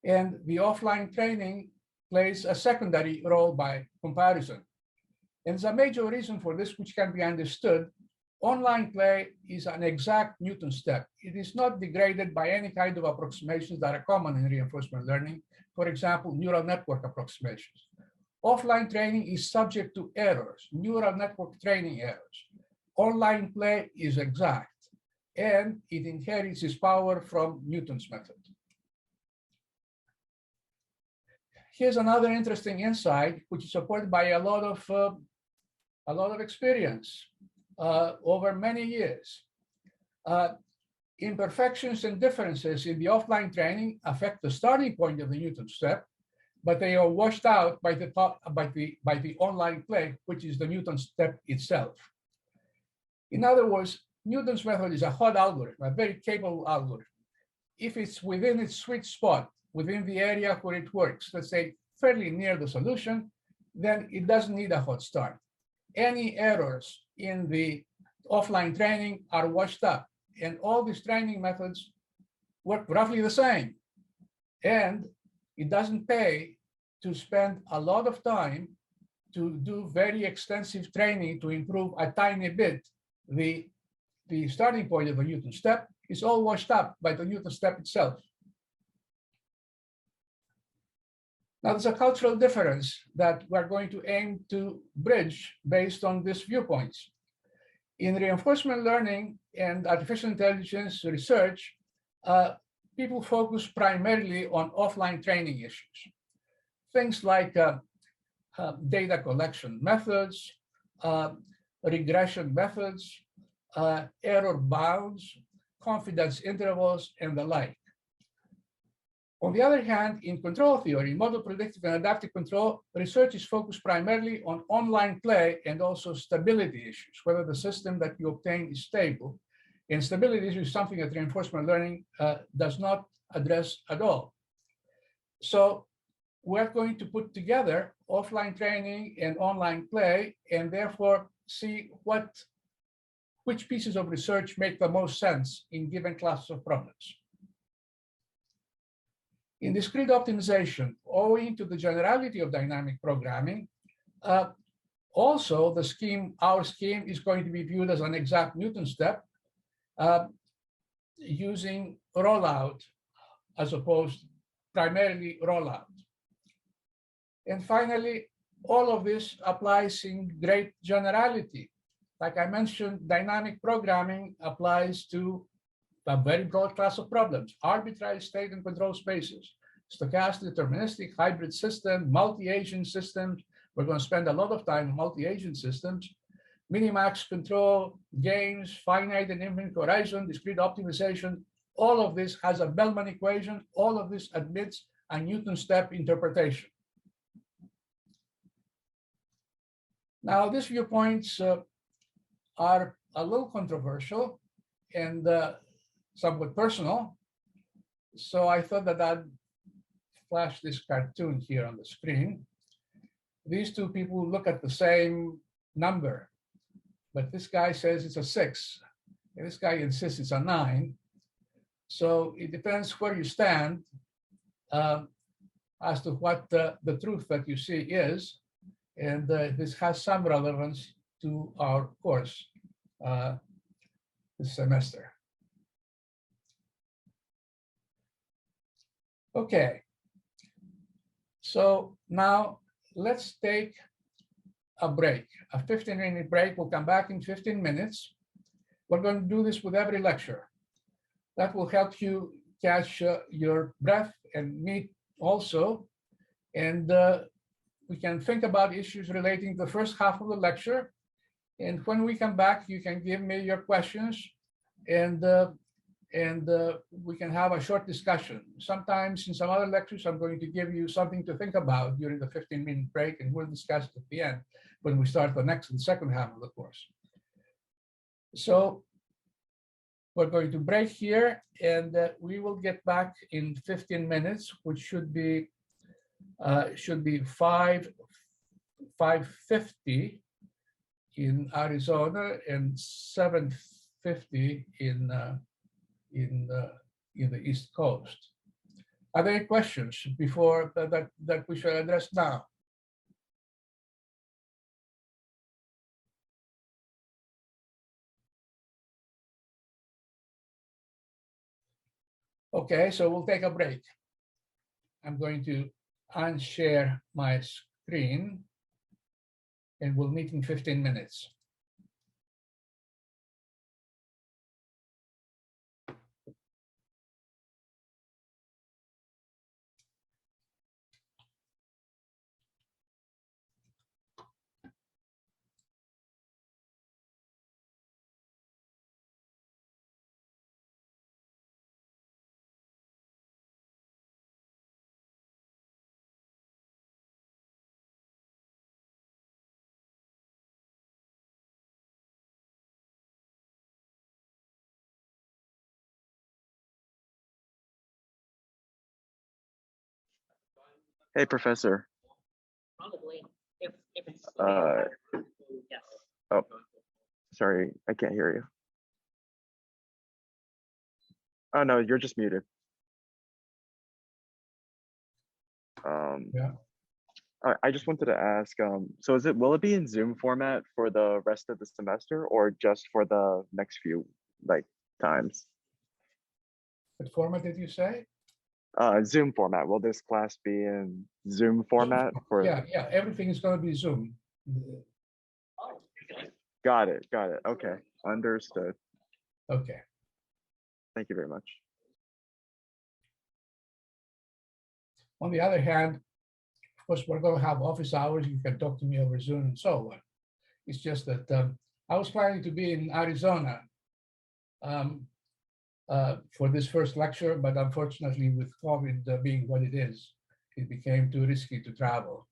And the offline training plays a secondary role by comparison. And there's a major reason for this, which can be understood. Online play is an exact Newton step. It is not degraded by any kind of approximations that are common in reinforcement learning. For example, neural network approximations. Offline training is subject to errors, neural network training errors. Online play is exact, and it inherits its power from Newton's method. Here's another interesting insight, which is supported by a lot of experience over many years. Imperfections and differences in the offline training affect the starting point of the Newton step, but they are washed out by the online play, which is the Newton step itself. In other words, Newton's method is a hot algorithm, a very capable algorithm. If it's within its sweet spot, within the area where it works, let's say fairly near the solution, then it doesn't need a hot start. Any errors in the offline training are washed up, and all these training methods work roughly the same. And it doesn't pay to spend a lot of time to do very extensive training to improve a tiny bit the starting point of the Newton step. Is all washed up by the Newton step itself. Now, there's a cultural difference that we're going to aim to bridge based on these viewpoints. In reinforcement learning and artificial intelligence research, people focus primarily on offline training issues. Things like data collection methods, regression methods, error bounds, confidence intervals, and the like. On the other hand, in control theory, model predictive and adaptive control, research is focused primarily on online play and also stability issues, whether the system that you obtain is stable. And stability issues is something that reinforcement learning does not address at all. So we're going to put together offline training and online play, and therefore see which pieces of research make the most sense in given classes of problems. In discrete optimization, owing to the generality of dynamic programming, also our scheme is going to be viewed as an exact Newton step using rollout as opposed primarily rollout. And finally, all of this applies in great generality. Like I mentioned, dynamic programming applies to a very broad class of problems: arbitrary state and control spaces, stochastic, deterministic, hybrid system, multi-agent systems. We're going to spend a lot of time on multi-agent systems, minimax control, games, finite and infinite horizon, discrete optimization. All of this has a Bellman equation. All of this admits a Newton step interpretation. Now, these viewpoints are a little controversial and somewhat personal. So I thought that I'd flash this cartoon here on the screen. These two people look at the same number, but this guy says it's a 6, and this guy insists it's a 9. So it depends where you stand as to what the truth that you see is. And this has some relevance to our course this semester. Okay, so now let's take a break, a 15-minute break. We'll come back in 15 minutes. We're going to do this with every lecture. That will help you catch your breath and me also. And we can think about issues relating to the first half of the lecture. And when we come back, you can give me your questions, and and we can have a short discussion. Sometimes in some other lectures, I'm going to give you something to think about during the 15-minute break, and we'll discuss it at the end when we start the second half of the course. So we're going to break here, and we will get back in 15 minutes, which should be 5:50 in Arizona and 7:50 in the East Coast. Are there any questions before that we should address now? Okay, so we'll take a break. I'm going to unshare my screen, and we'll meet in 15 minutes. Hey, Professor. Oh, sorry, I can't hear you. Oh, no, you're just muted. Yeah. I just wanted to ask, so will it be in Zoom format for the rest of the semester or just for the next few times? What format did you say? Zoom format. Will this class be in Zoom format for? Yeah, everything is going to be Zoom. Got it. Okay, understood. Okay. Thank you very much. On the other hand, of course, we're going to have office hours. You can talk to me over Zoom and so on. It's just that I was planning to be in Arizona for this first lecture, but unfortunately, with COVID being what it is, it became too risky to travel.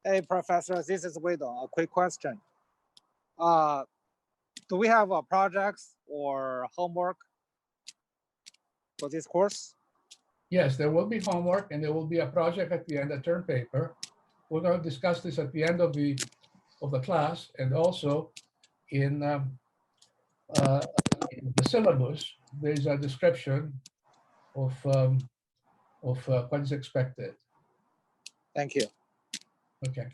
Hey, Professor, this is Weidong. A quick question. Do we have projects or homework for this course? Yes, there will be homework and there will be a project at the end, a term paper. We're going to discuss this at the end of the class, and also in the syllabus, there's a description of what is expected. Thank you. Okay.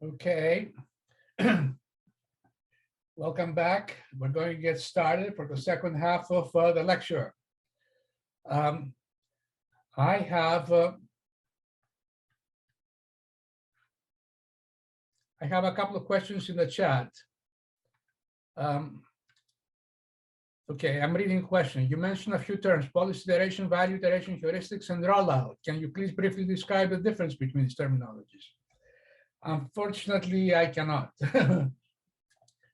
Okay. Welcome back. We're going to get started for the second half of the lecture. I have a couple of questions in the chat. Okay, I'm reading a question. You mentioned a few terms: policy iteration, value iteration, heuristics, and rollout. Can you please briefly describe the difference between these terminologies? Unfortunately, I cannot,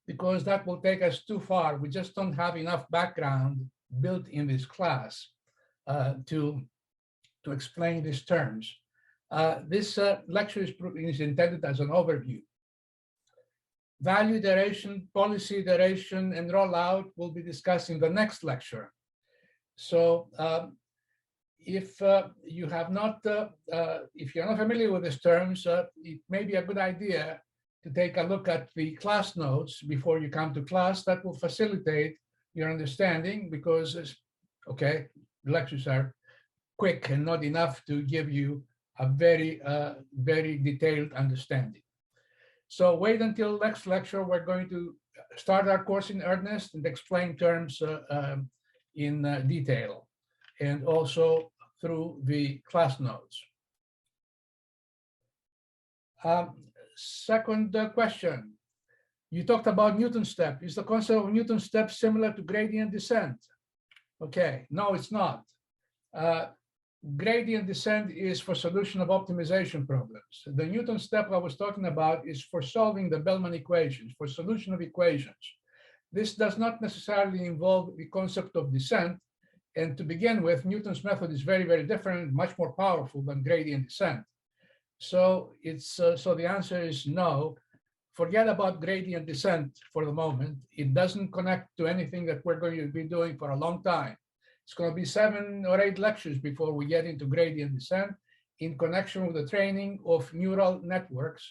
because that will take us too far. We just don't have enough background built in this class to explain these terms. This lecture is intended as an overview. Value iteration, policy iteration, and rollout will be discussed in the next lecture. So if you're not familiar with these terms, it may be a good idea to take a look at the class notes before you come to class. That will facilitate your understanding, because, okay, the lectures are quick and not enough to give you a very detailed understanding. So wait until next lecture. We're going to start our course in earnest and explain terms in detail, and also through the class notes. Second question. You talked about Newton step. Is the concept of Newton step similar to gradient descent? Okay, no, it's not. Gradient descent is for solution of optimization problems. The Newton step I was talking about is for solving the Bellman equations, for solution of equations. This does not necessarily involve the concept of descent. And to begin with, Newton's method is very, very different, much more powerful than gradient descent. So so the answer is no. Forget about gradient descent for the moment. It doesn't connect to anything that we're going to be doing for a long time. It's going to be 7 or 8 lectures before we get into gradient descent in connection with the training of neural networks.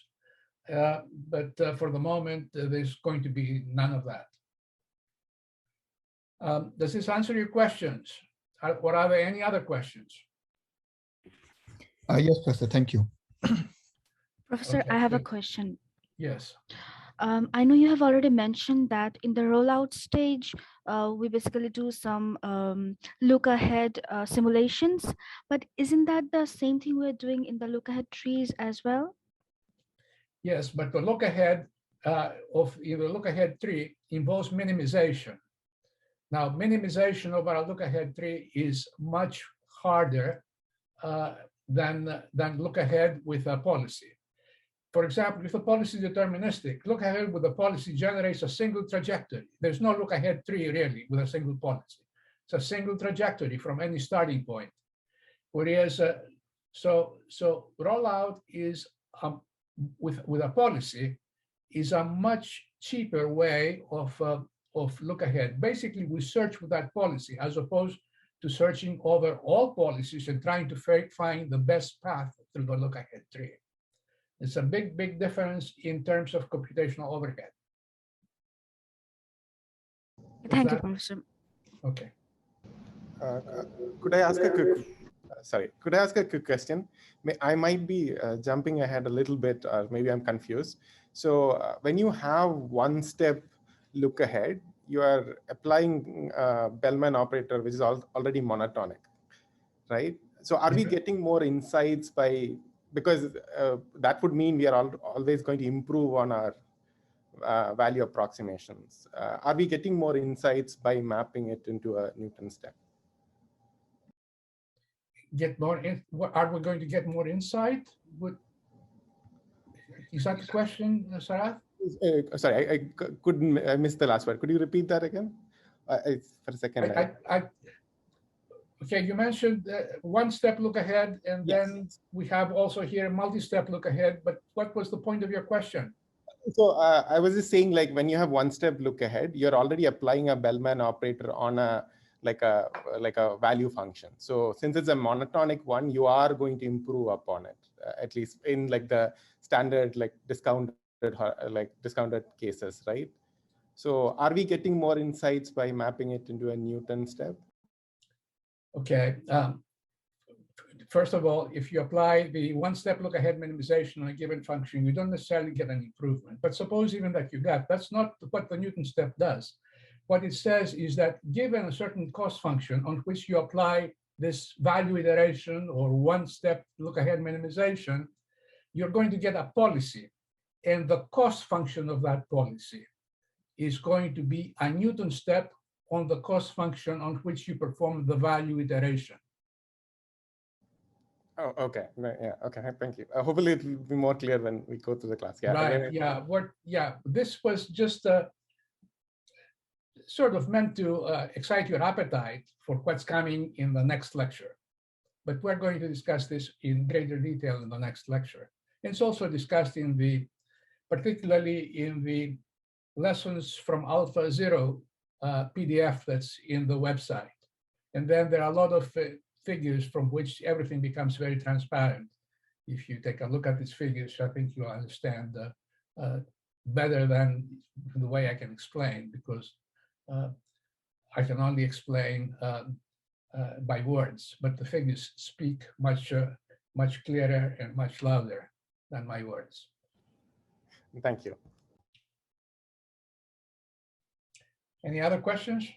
But for the moment, there's going to be none of that. Does this answer your questions? Or are there any other questions? Yes, Professor, thank you. Professor, Okay, I have a good. question. Yes. I know you have already mentioned that in the rollout stage, we basically do some look ahead simulations, but isn't that the same thing we're doing in the look ahead trees as well? Yes, but the look ahead of the look ahead tree involves minimization. Now, minimization of our look ahead tree is much harder than look ahead with a policy. For example, if the policy is deterministic, look ahead with the policy generates a single trajectory. There's no look ahead tree really with a single policy. It's a single trajectory from any starting point. Whereas, so rollout is with a policy is a much cheaper way of look ahead. Basically, we search with that policy as opposed to searching over all policies and trying to find the best path through the look ahead tree. It's a big, big difference in terms of computational overhead. Thank you, Professor. Okay. Could I ask a quick, could I ask a quick question? I might be jumping ahead a little bit, or maybe I'm confused. So when you have one step look ahead, you are applying Bellman operator, which is already monotonic, right? So are we getting more insights by, because that would mean we are always going to improve on our value approximations. Are we getting more insights by mapping it into a Newton step? Get more in, are we going to get more insight? Is that the question, Sarath? Sorry, I missed the last word. Could you repeat that again? For a second. Okay, you mentioned one step look ahead, and then we have also here multi-step look ahead, but what was the point of your question? So I was just saying, like, when you have one step look ahead, you're already applying a Bellman operator on a like a value function. So since it's a monotonic one, you are going to improve upon it, at least in like the standard like discounted cases, right? So are we getting more insights by mapping it into a Newton step? Okay. First of all, if you apply the one-step look-ahead minimization on a given function, you don't necessarily get an improvement. But suppose even that you got, that's not what the Newton step does. What it says is that given a certain cost function on which you apply this value iteration or one-step look-ahead minimization, you're going to get a policy. And the cost function of that policy is going to be a Newton step on the cost function on which you perform the value iteration. Oh, okay. Yeah. Okay. Thank you. Hopefully, it will be more clear when we go through the class. Yeah. Right. Yeah. This was just sort of meant to excite your appetite for what's coming in the next lecture. But we're going to discuss this in greater detail in the next lecture. It's also discussed particularly in the lessons from AlphaZero PDF that's in the website. And then there are a lot of figures from which everything becomes very transparent. If you take a look at these figures, I think you'll understand better than the way I can explain, because I can only explain by words, but the figures speak much clearer and much louder than my words. Thank you. Any other questions?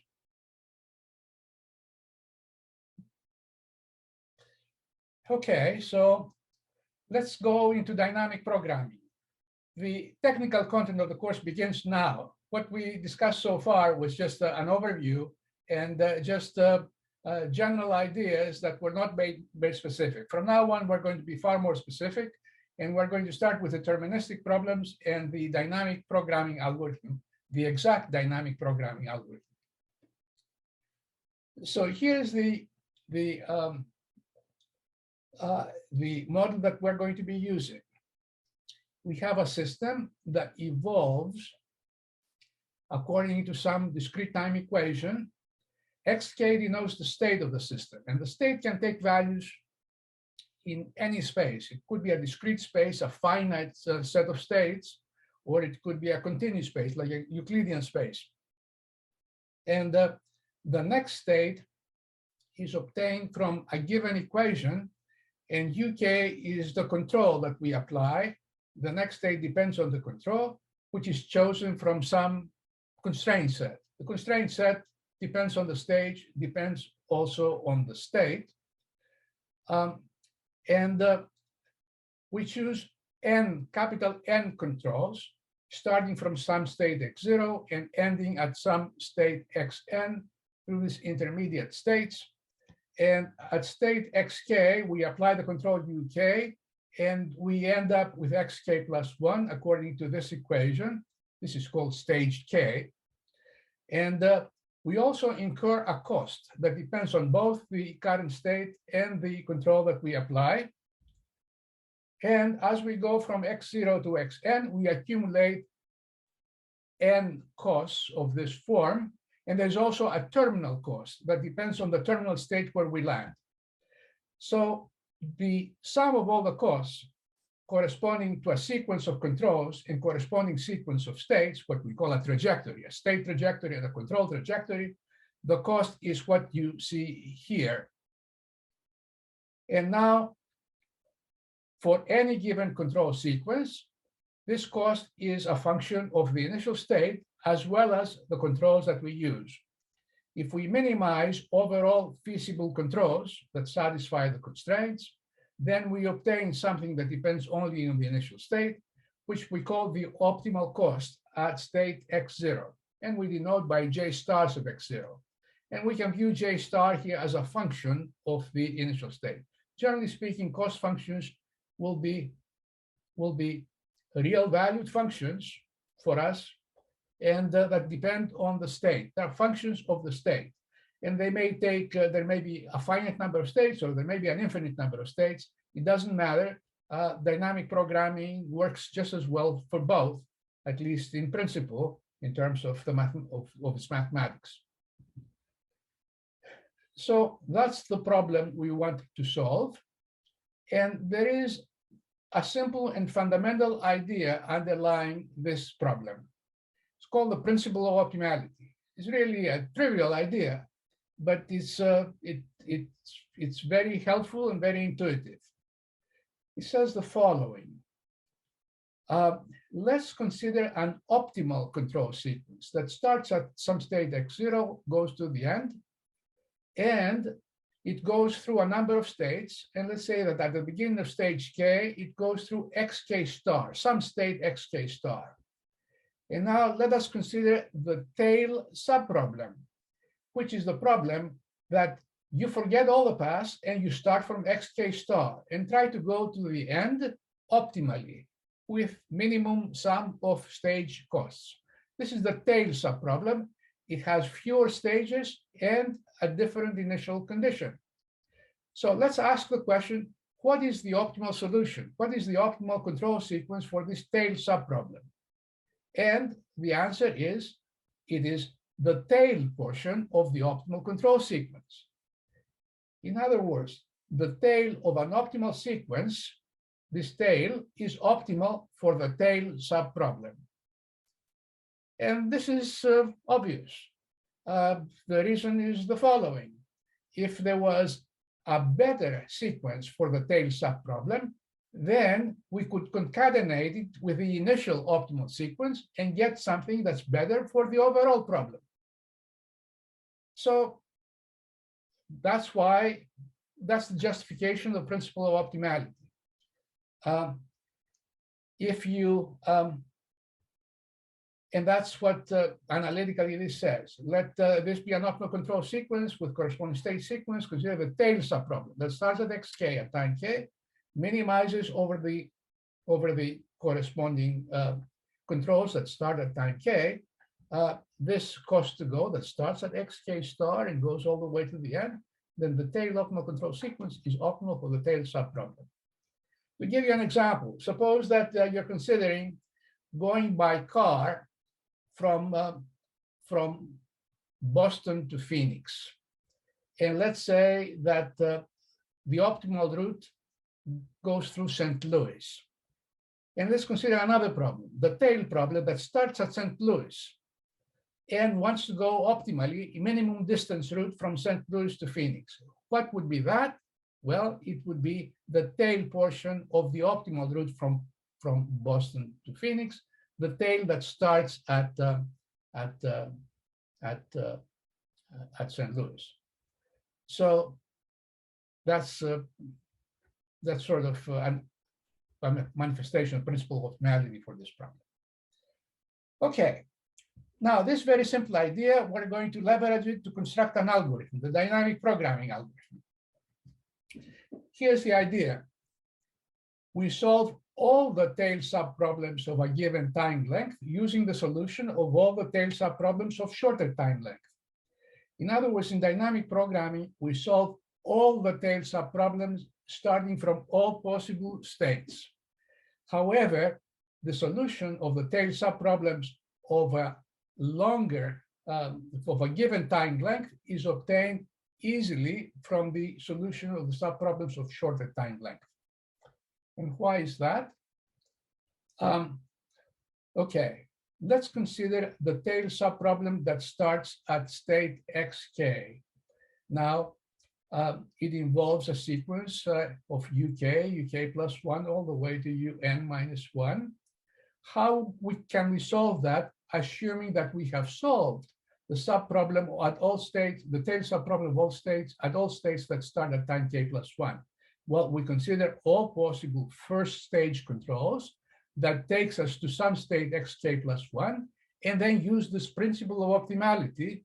Okay, so let's go into dynamic programming. The technical content of the course begins now. What we discussed so far was just an overview and just general ideas that were not made very specific. From now on, we're going to be far more specific, and we're going to start with deterministic problems and the dynamic programming algorithm, the exact dynamic programming algorithm. So here's the model that we're going to be using. We have a system that evolves according to some discrete time equation. Xk denotes the state of the system, and the state can take values in any space. It could be a discrete space, a finite set of states, or it could be a continuous space, like a Euclidean space. And the next state is obtained from a given equation, and UK is the control that we apply. The next state depends on the control, which is chosen from some constraint set. The constraint set depends on the stage, depends also on the state. We choose n, capital N controls, starting from some state x0 and ending at some state xn through these intermediate states. And at state xk, we apply the control uk, and we end up with xk plus 1 according to this equation. This is called stage k. And we also incur a cost that depends on both the current state and the control that we apply. And as we go from x0 to xn, we accumulate n costs of this form. And there's also a terminal cost that depends on the terminal state where we land. So the sum of all the costs corresponding to a sequence of controls and corresponding sequence of states, what we call a trajectory, a state trajectory and a control trajectory, the cost is what you see here. And now, for any given control sequence, this cost is a function of the initial state as well as the controls that we use. If we minimize overall feasible controls that satisfy the constraints, then we obtain something that depends only on the initial state, which we call the optimal cost at state x0. And we denote by j stars of x0. And we can view j star here as a function of the initial state. Generally speaking, cost functions will be real valued functions for us, and that depend on the state. They're functions of the state. And they may take, there may be a finite number of states, or there may be an infinite number of states. It doesn't matter. Dynamic programming works just as well for both, at least in principle, in terms of its mathematics. So that's the problem we want to solve. And there is a simple and fundamental idea underlying this problem. It's called the principle of optimality. It's really a trivial idea, but it's very helpful and very intuitive. It says the following. Let's consider an optimal control sequence that starts at some state x0, goes to the end, and it goes through a number of states. And let's say that at the beginning of stage k, it goes through xk star, some state xk star. And now let us consider the tail subproblem, which is the problem that you forget all the past and you start from xk star and try to go to the end optimally with minimum sum of stage costs. This is the tail subproblem. It has fewer stages and a different initial condition. So let's ask the question, what is the optimal solution? What is the optimal control sequence for this tail subproblem? And the answer is, it is the tail portion of the optimal control sequence. In other words, the tail of an optimal sequence, this tail is optimal for the tail subproblem. And this is obvious. The reason is the following. If there was a better sequence for the tail subproblem, then we could concatenate it with the initial optimal sequence and get something that's better for the overall problem. So that's the justification of the principle of optimality. If you And that's what analytically this says. Let this be an optimal control sequence with corresponding state sequence. Consider the tail subproblem that starts at xk at time k, minimizes over the corresponding controls that start at time k. This cost to go that starts at xk star and goes all the way to the end. Then the tail optimal control sequence is optimal for the tail subproblem. To give you an example, suppose that you're considering going by car from Boston to Phoenix. And let's say that the optimal route goes through St. Louis. And let's consider another problem, the tail problem that starts at St. Louis and wants to go optimally, a minimum distance route from St. Louis to Phoenix. What would be that? Well, it would be the tail portion of the optimal route from Boston to Phoenix, the tail that starts at St. Louis. So that's sort of a manifestation of principle of optimality for this problem. Okay, now this very simple idea, we're going to leverage it to construct an algorithm, the dynamic programming algorithm. Here's the idea. We solve all the tail subproblems of a given time length using the solution of all the tail subproblems of shorter time length. In other words, in dynamic programming, we solve all the tail subproblems starting from all possible states. However, the solution of the tail subproblems of a longer, of a given time length is obtained easily from the solution of the subproblems of shorter time length. And why is that? Okay, let's consider the tail subproblem that starts at state xk. Now, it involves a sequence of uk plus 1 all the way to un minus 1. How can we solve that, assuming that we have solved the subproblem at all states, the tail subproblem of all states, at all states that start at time k plus 1? Well, we consider all possible first stage controls that takes us to some state xk plus 1, and then use this principle of optimality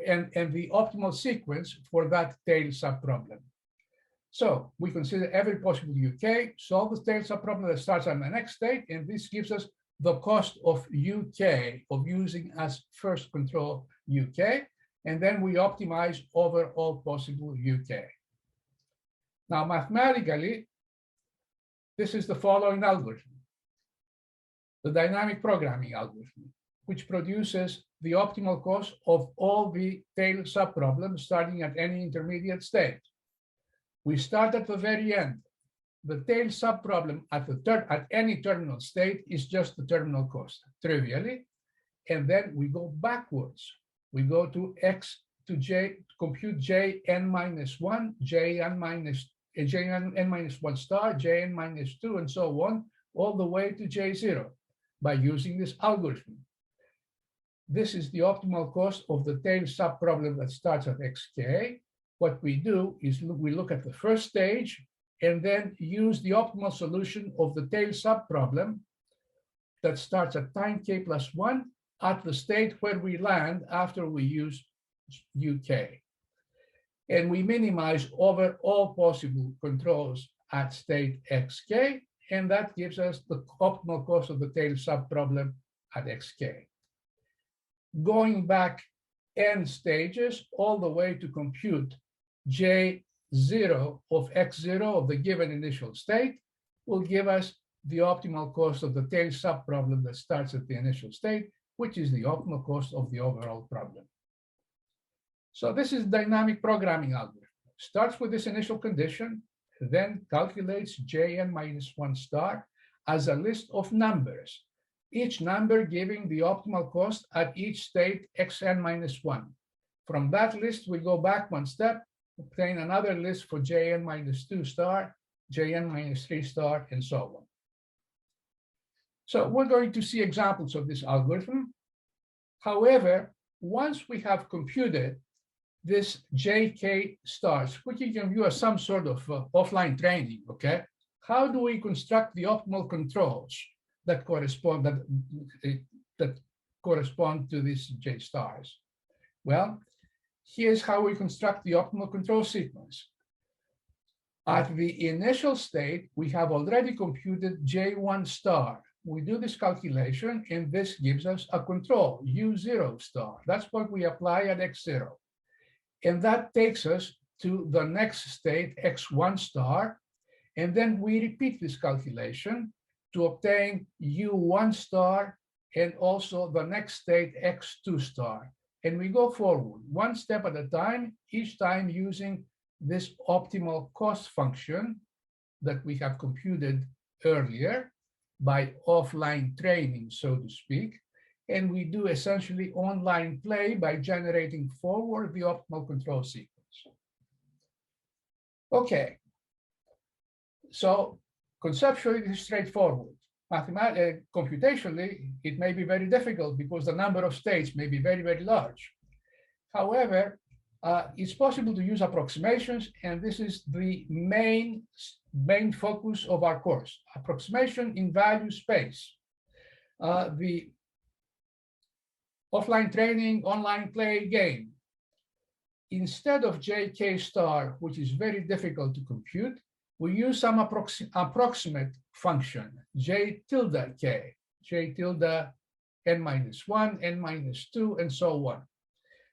and the optimal sequence for that tail subproblem. So we consider every possible uk, solve the tail subproblem that starts on the next state, and this gives us the cost of uk, of using as first control uk, and then we optimize over all possible uk. Now, mathematically, this is the following algorithm, the dynamic programming algorithm, which produces the optimal cost of all the tail subproblems starting at any intermediate state. We start at the very end. The tail subproblem at any terminal state is just the terminal cost, trivially, and then we go backwards. We go to x to j, compute jn minus 1, jn minus 1 star, jn minus 2, and so on, all the way to j0 by using this algorithm. This is the optimal cost of the tail subproblem that starts at xk. What we do is we look at the first stage and then use the optimal solution of the tail subproblem that starts at time k plus 1 at the state where we land after we use uk. And we minimize over all possible controls at state xk, and that gives us the optimal cost of the tail subproblem at xk. Going back n stages all the way to compute j0 of x0 of the given initial state will give us the optimal cost of the tail subproblem that starts at the initial state, which is the optimal cost of the overall problem. So this is dynamic programming algorithm. Starts with this initial condition, then calculates jn minus 1 star as a list of numbers, each number giving the optimal cost at each state xn minus 1. From that list, we go back one step, obtain another list for jn minus 2 star, jn minus 3 star, and so on. So we're going to see examples of this algorithm. However, once we have computed this jk stars, which you can view as some sort of offline training, okay? How do we construct the optimal controls that correspond to these J stars? Well, here's how we construct the optimal control sequence. At the initial state, we have already computed J1 star. We do this calculation, and this gives us a control, U0 star. That's what we apply at X0. And that takes us to the next state, X1 star. And then we repeat this calculation to obtain U1 star and also the next state, X2 star. And we go forward one step at a time, each time using this optimal cost function that we have computed earlier by offline training, so to speak. And we do essentially online play by generating forward the optimal control sequence. Okay, so conceptually, it is straightforward. Computationally, it may be very difficult because the number of states may be very, very large. However, it's possible to use approximations, and this is the main focus of our course, approximation in value space. The offline training, online play game. Instead of JK star, which is very difficult to compute, we use some approximate function, J tilde K, J tilde n-1, n-2, and so on.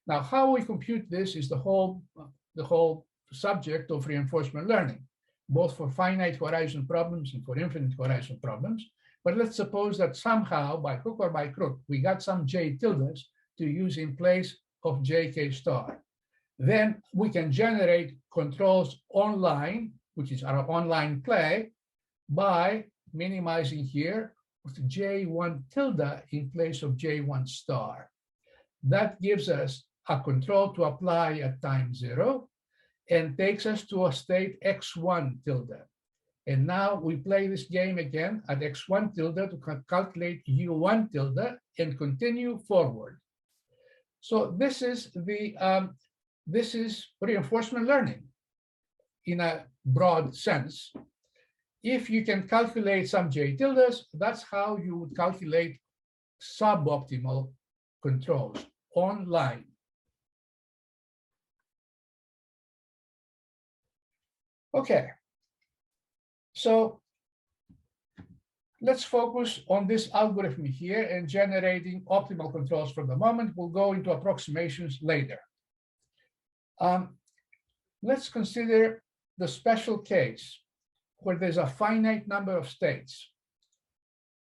Now, how we compute this is the whole subject of reinforcement learning, both for finite horizon problems and for infinite horizon problems. But let's suppose that somehow, by hook or by crook, we got some J tildes to use in place of JK star. Then we can generate controls online, which is our online play, by minimizing here with J1 tilde in place of J1 star. That gives us a control to apply at time 0 and takes us to a state X1 tilde. And now we play this game again at X1 tilde to calculate U1 tilde and continue forward. So this is reinforcement learning in a broad sense. If you can calculate some J tildes, that's how you would calculate suboptimal controls online. Okay, so let's focus on this algorithm here and generating optimal controls for the moment. We'll go into approximations later. Let's consider the special case where there's a finite number of states.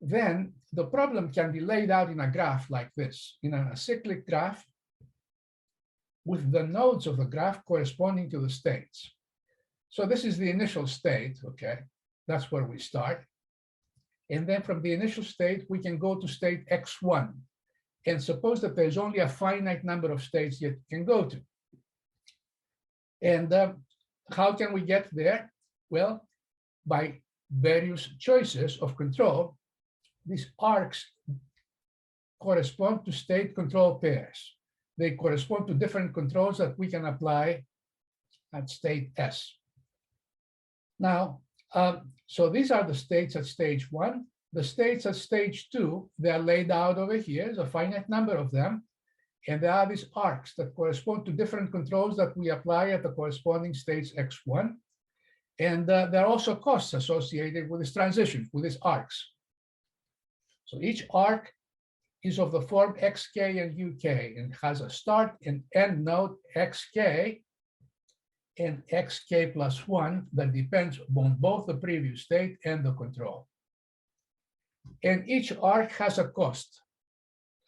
Then the problem can be laid out in a graph like this, in an acyclic graph with the nodes of the graph corresponding to the states. So this is the initial state, okay? That's where we start. And then from the initial state, we can go to state X1. And suppose that there's only a finite number of states yet you can go to. And how can we get there? Well, by various choices of control. These arcs correspond to state control pairs. They correspond to different controls that we can apply at state S. Now, so these are the states at stage 1. The states at stage 2, they're laid out over here. There's a finite number of them. And there are these arcs that correspond to different controls that we apply at the corresponding states X1. And there are also costs associated with this transition, with these arcs. So each arc is of the form xk and uk and has a start and end node xk and xk plus 1 that depends on both the previous state and the control. And each arc has a cost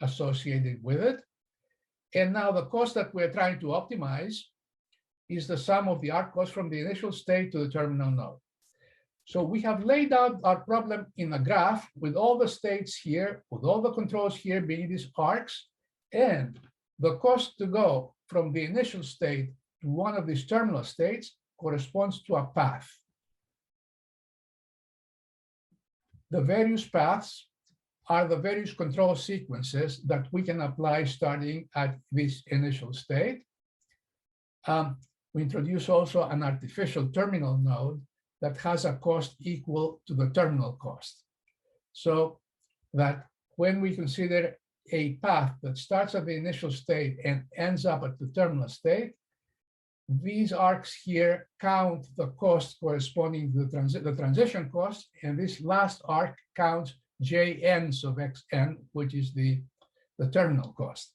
associated with it. And now the cost that we're trying to optimize is the sum of the arc cost from the initial state to the terminal node. So we have laid out our problem in a graph with all the states here, with all the controls here being these arcs, and the cost to go from the initial state to one of these terminal states corresponds to a path. The various paths are the various control sequences that we can apply starting at this initial state. We introduce also an artificial terminal node that has a cost equal to the terminal cost. so that when we consider a path that starts at the initial state and ends up at the terminal state, these arcs here count the cost corresponding to the transition cost, and this last arc counts jn's of xn, which is the terminal cost.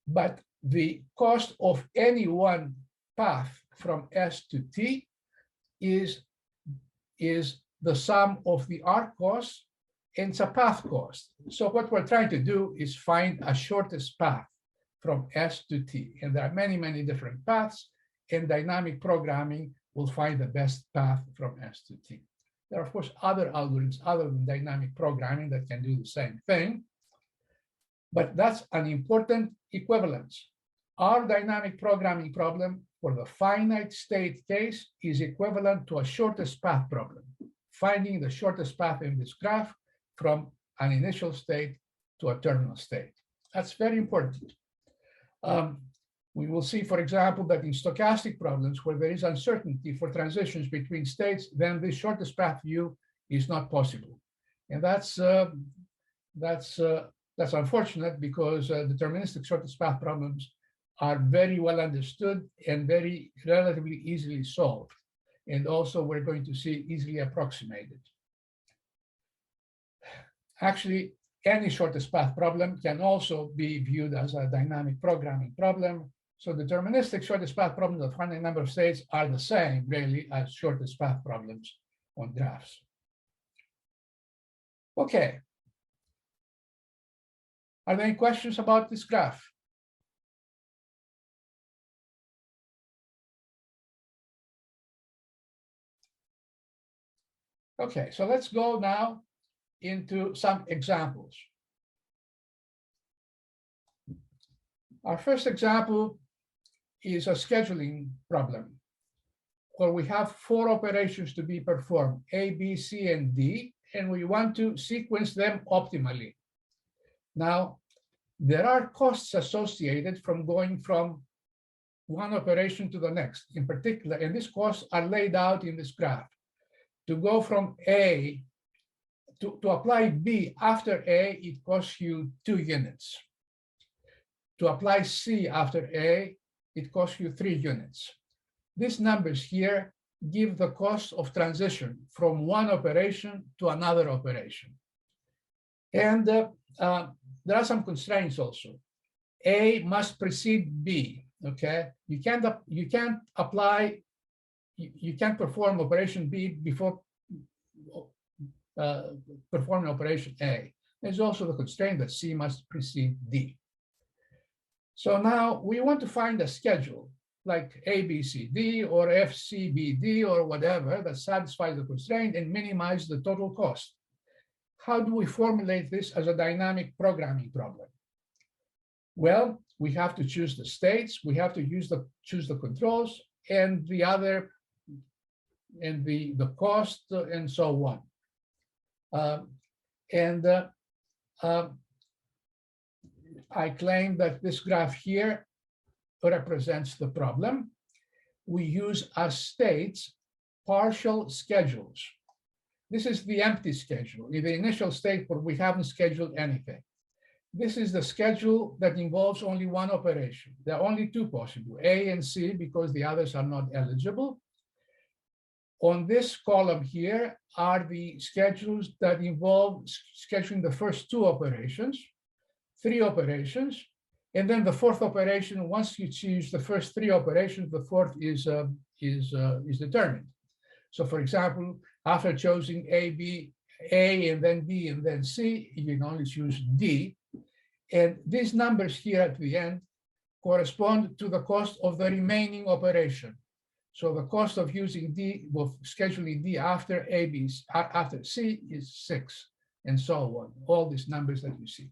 But the cost of any one path from S to T is the sum of the arc cost, and it's a path cost. So what we're trying to do is find a shortest path from S to T. And there are many, many different paths, and dynamic programming will find the best path from S to T. There are, of course, other algorithms other than dynamic programming that can do the same thing, but that's an important equivalence. Our dynamic programming problem for the finite state case is equivalent to a shortest path problem, finding the shortest path in this graph from an initial state to a terminal state. That's very important. We will see, for example, that in stochastic problems where there is uncertainty for transitions between states, then the shortest path view is not possible. And that's unfortunate, because deterministic shortest path problems are very well understood and very relatively easily solved. And also we're going to see easily approximated. Actually, any shortest path problem can also be viewed as a dynamic programming problem. So deterministic shortest path problems of finite number of states are the same, really, as shortest path problems on graphs. Okay. Are there any questions about this graph? Okay, so let's go now into some examples. Our first example is a scheduling problem where we have 4 operations to be performed, A, B, C, and D, and we want to sequence them optimally. Now, there are costs associated from going from one operation to the next in particular, and these costs are laid out in this graph. To go from A to apply B after A, it costs you 2 units. To apply C after A, it costs you 3 units. These numbers here give the cost of transition from one operation to another operation. And there are some constraints also. A must precede B, okay? You can't perform operation B before performing operation A. There's also the constraint that C must precede D. So now we want to find a schedule like A, B, C, D, or F, C, B, D, or whatever that satisfies the constraint and minimize the total cost. How do we formulate this as a dynamic programming problem? Well, we have to choose the states, we have to choose the controls, and the other, and the cost, and so on. I claim that this graph here represents the problem. We use as states partial schedules. This is the empty schedule, in the initial state where we haven't scheduled anything. This is the schedule that involves only one operation. There are only 2 possible, A and C, because the others are not eligible. On this column here are the schedules that involve scheduling the first 2 operations, 3 operations, and then the 4th operation. Once you choose the first 3 operations, the 4th is determined. So, for example, after choosing A and then B and then C, you can only choose D. And these numbers here at the end correspond to the cost of the remaining operation. So the cost of using D, of scheduling D after after C is 6, and so on, all these numbers that you see.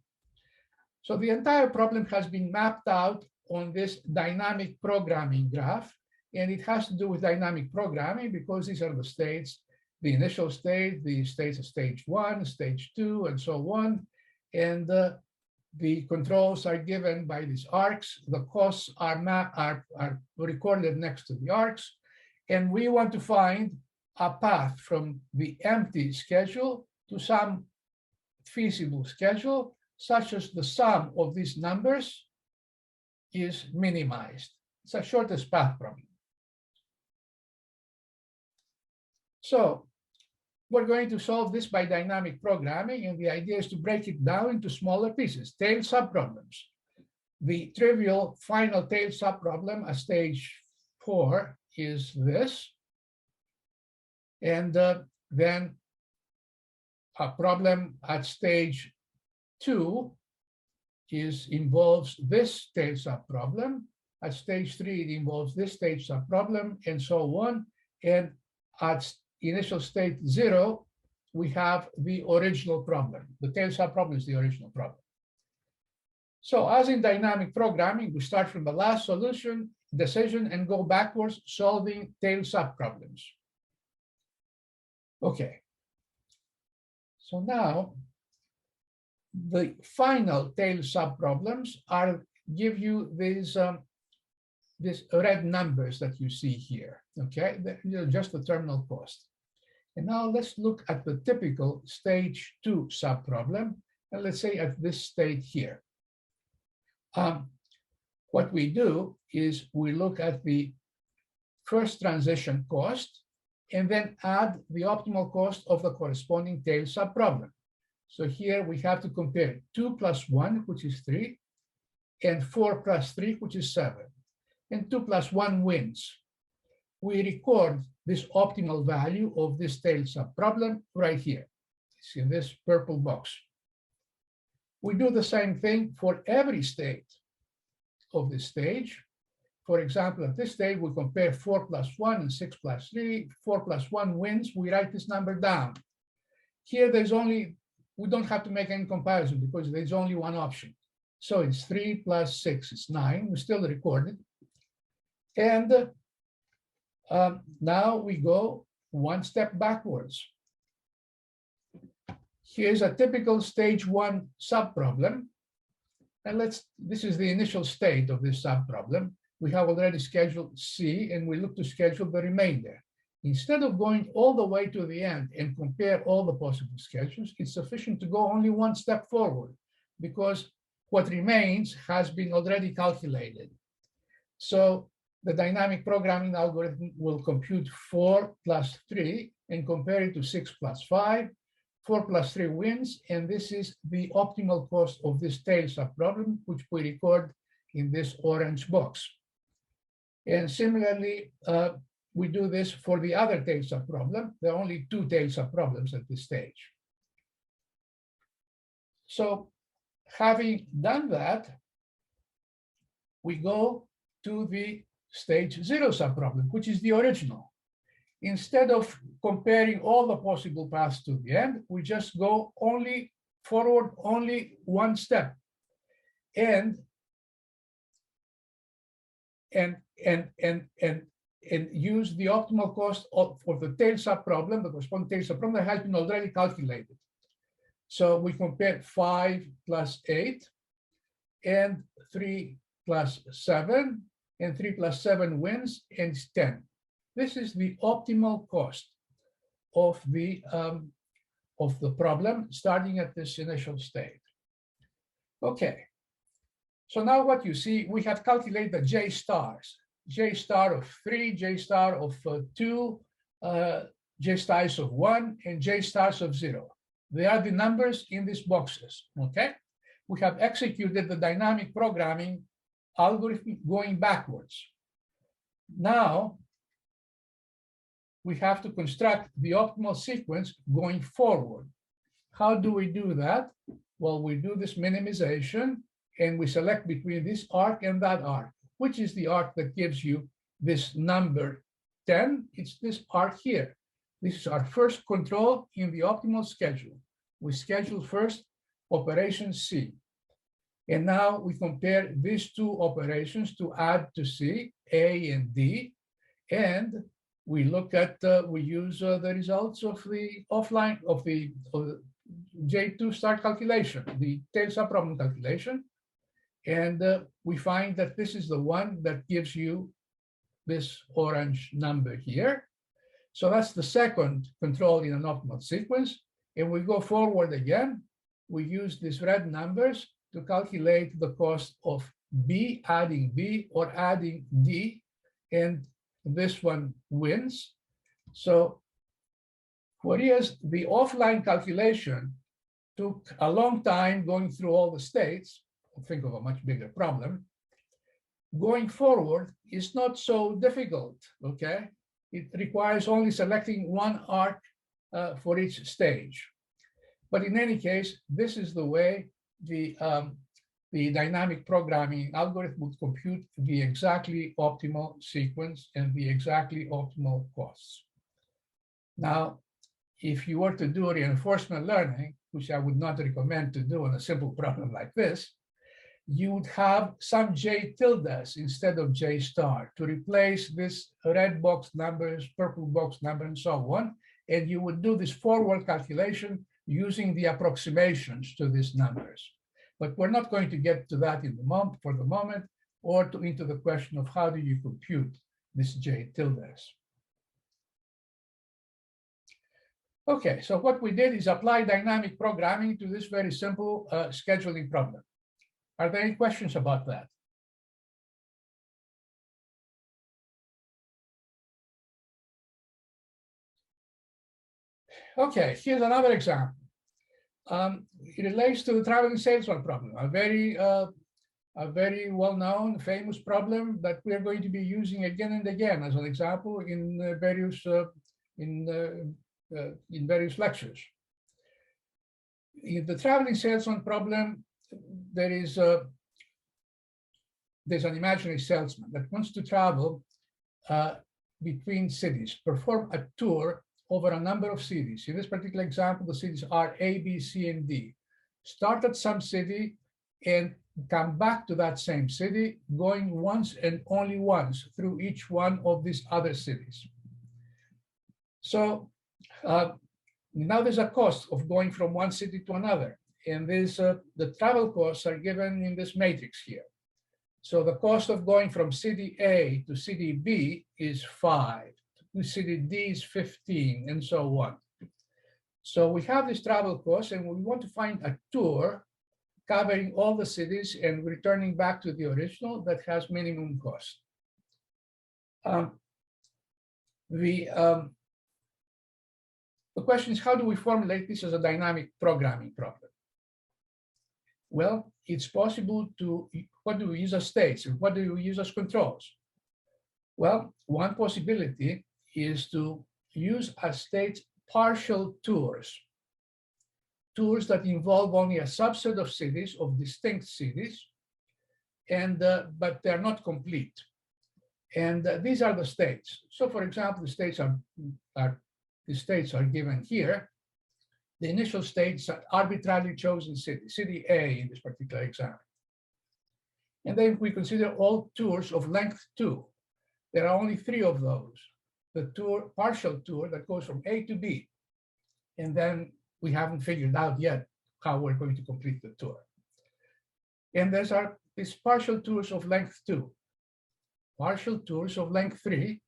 So the entire problem has been mapped out on this dynamic programming graph, and it has to do with dynamic programming because these are the states, the initial state, the states of stage 1, stage 2, and so on. And the controls are given by these arcs. The costs are recorded next to the arcs. And we want to find a path from the empty schedule to some feasible schedule, such as the sum of these numbers is minimized. It's a shortest path problem. So we're going to solve this by dynamic programming, and the idea is to break it down into smaller pieces, tail subproblems. The trivial final tail subproblem at stage 4 is this, and then a problem at stage 2 involves this tail subproblem. At stage 3, it involves this tail subproblem, and so on. And at initial state 0, we have the original problem. The tail subproblem is the original problem. So as in dynamic programming, we start from the last solution, decision, and go backwards, solving tail subproblems. Okay. So now, the final tail subproblems give you these red numbers that you see here, okay? They're just the terminal cost. And now let's look at the typical stage 2 subproblem, and let's say at this state here. What we do is we look at the first transition cost and then add the optimal cost of the corresponding tail subproblem. So here we have to compare 2 plus 1, which is 3, and 4 plus 3, which is 7. And 2 plus 1 wins. We record this optimal value of this tail subproblem right here. It's in this purple box. We do the same thing for every state of this stage. For example, at this stage, we compare 4 plus 1 and 6 plus 3. 4 plus 1 wins. We write this number down. Here, we don't have to make any comparison because there's only one option. So it's 3 plus 6 is 9. We still record it. And now we go one step backwards. Here's a typical stage 1 subproblem. And this is the initial state of this subproblem. We have already scheduled C, and we look to schedule the remainder. Instead of going all the way to the end and compare all the possible schedules, it's sufficient to go only one step forward because what remains has been already calculated. So the dynamic programming algorithm will compute 4 plus 3 and compare it to 6 plus 5. 4 plus 3 wins, and this is the optimal cost of this tail subproblem, which we record in this orange box. And similarly, we do this for the other tail subproblem. There are only 2 tail subproblems at this stage. So having done that, we go to the stage 0 subproblem, which is the original. Instead of comparing all the possible paths to the end, we just go forward only one step, and use the optimal cost for the tail subproblem, the corresponding tail subproblem that has been already calculated. So we compare 5 plus 8, and 3 plus 7, and 3 plus 7 wins, and it's 10. This is the optimal cost of the problem starting at this initial state. Okay, so now what you see, we have calculated the J stars. J star of 3, J star of 2, J stars of 1, and J stars of 0. They are the numbers in these boxes, okay? We have executed the dynamic programming algorithm going backwards. Now, we have to construct the optimal sequence going forward. How do we do that? Well, we do this minimization, and we select between this arc and that arc. Which is the arc that gives you this number 10? It's this arc here. This is our first control in the optimal schedule. We schedule first operation C. And now we compare these 2 operations to add to C, A and D, and we look at, we use the results of the offline, of the J2 start calculation, the tail subproblem calculation. And we find that this is the one that gives you this orange number here. So that's the second control in an optimal sequence. And we go forward again. We use these red numbers to calculate the cost of B, adding B, or adding D, and this one wins. So whereas the offline calculation took a long time going through all the states, think of a much bigger problem, going forward is not so difficult, okay? It requires only selecting one arc for each stage. But in any case, this is the way the dynamic programming algorithm would compute the exactly optimal sequence and the exactly optimal costs. Now, if you were to do reinforcement learning, which I would not recommend to do on a simple problem like this, you would have some J tildes instead of J star to replace this red box numbers, purple box number, and so on. And you would do this forward calculation using the approximations to these numbers. But we're not going to get to that in the moment, for the moment, or into the question of how do you compute this J tildes. Okay, so what we did is apply dynamic programming to this very simple scheduling problem. Are there any questions about that? Okay, here's another example. It relates to the traveling salesman problem, a very well-known, famous problem that we are going to be using again and again as an example in various lectures. In the traveling salesman problem, there's an imaginary salesman that wants to travel between cities, perform a tour over a number of cities. In this particular example, the cities are A, B, C, and D. Start at some city and come back to that same city, going once and only once through each one of these other cities. So now there's a cost of going from one city to another. And the travel costs are given in this matrix here. So the cost of going from city A to city B is 5. To city D is 15, and so on. So we have this travel cost, and we want to find a tour covering all the cities and returning back to the original that has minimum cost. The question is, how do we formulate this as a dynamic programming problem? Well, it's possible to, what do we use as states and what do we use as controls? Well, one possibility is to use as states partial tours, tours that involve only a subset of cities, of distinct cities, and but they're not complete. And these are the states. So for example, the states are given here. The initial states are arbitrarily chosen city, city A in this particular example. And then we consider all tours of length 2. There are only 3 of those. The tour, partial tour that goes from A to B. And then we haven't figured out yet how we're going to complete the tour. And there's these partial tours of length 2, partial tours of length 3,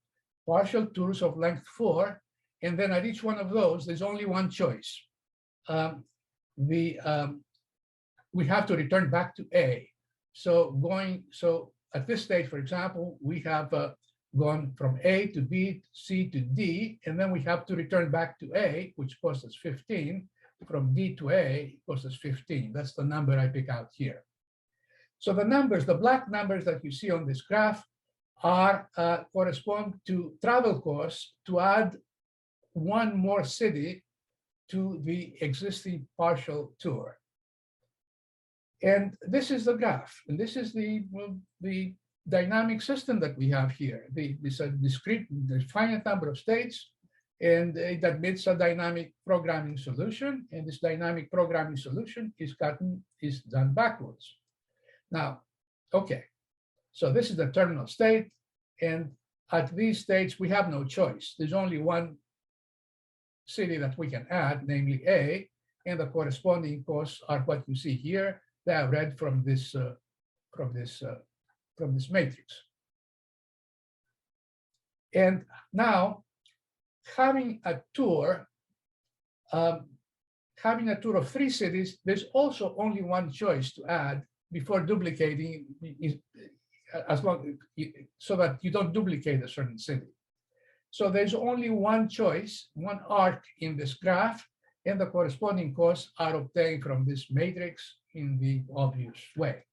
partial tours of length 4, and then at each one of those, there's only one choice. We have to return back to A. So at this stage, for example, we have gone from A to B, C to D, and then we have to return back to A, which costs us 15. From D to A, it costs us 15. That's the number I pick out here. So the numbers, the black numbers that you see on this graph are correspond to travel costs to add one more city to the existing partial tour. And this is the graph, and this is the dynamic system that we have here. This a discrete, finite number of states, and it admits a dynamic programming solution, and this dynamic programming solution is done backwards. Now, okay, so this is the terminal state, and at these states, we have no choice. There's only one city that we can add, namely A, and the corresponding costs are what you see here. They are read from this matrix. And now having a tour of 3 cities, there's also only one choice to add before duplicating, so that you don't duplicate a certain city. So there's only one choice, one arc in this graph, and the corresponding costs are obtained from this matrix in the obvious way.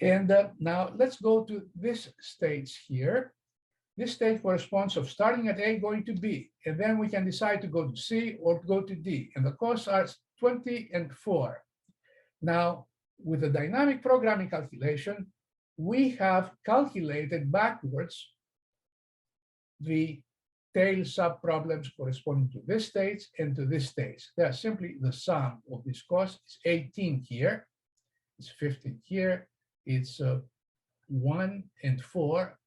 And now let's go to this stage here. This state corresponds of starting at A, going to B, and then we can decide to go to C or go to D, and the costs are 20 and 4. Now, with the dynamic programming calculation, we have calculated backwards the tail subproblems corresponding to this stage and to this stage. They are simply the sum of these costs. It's 18 here, it's 15 here, it's 1 and 4,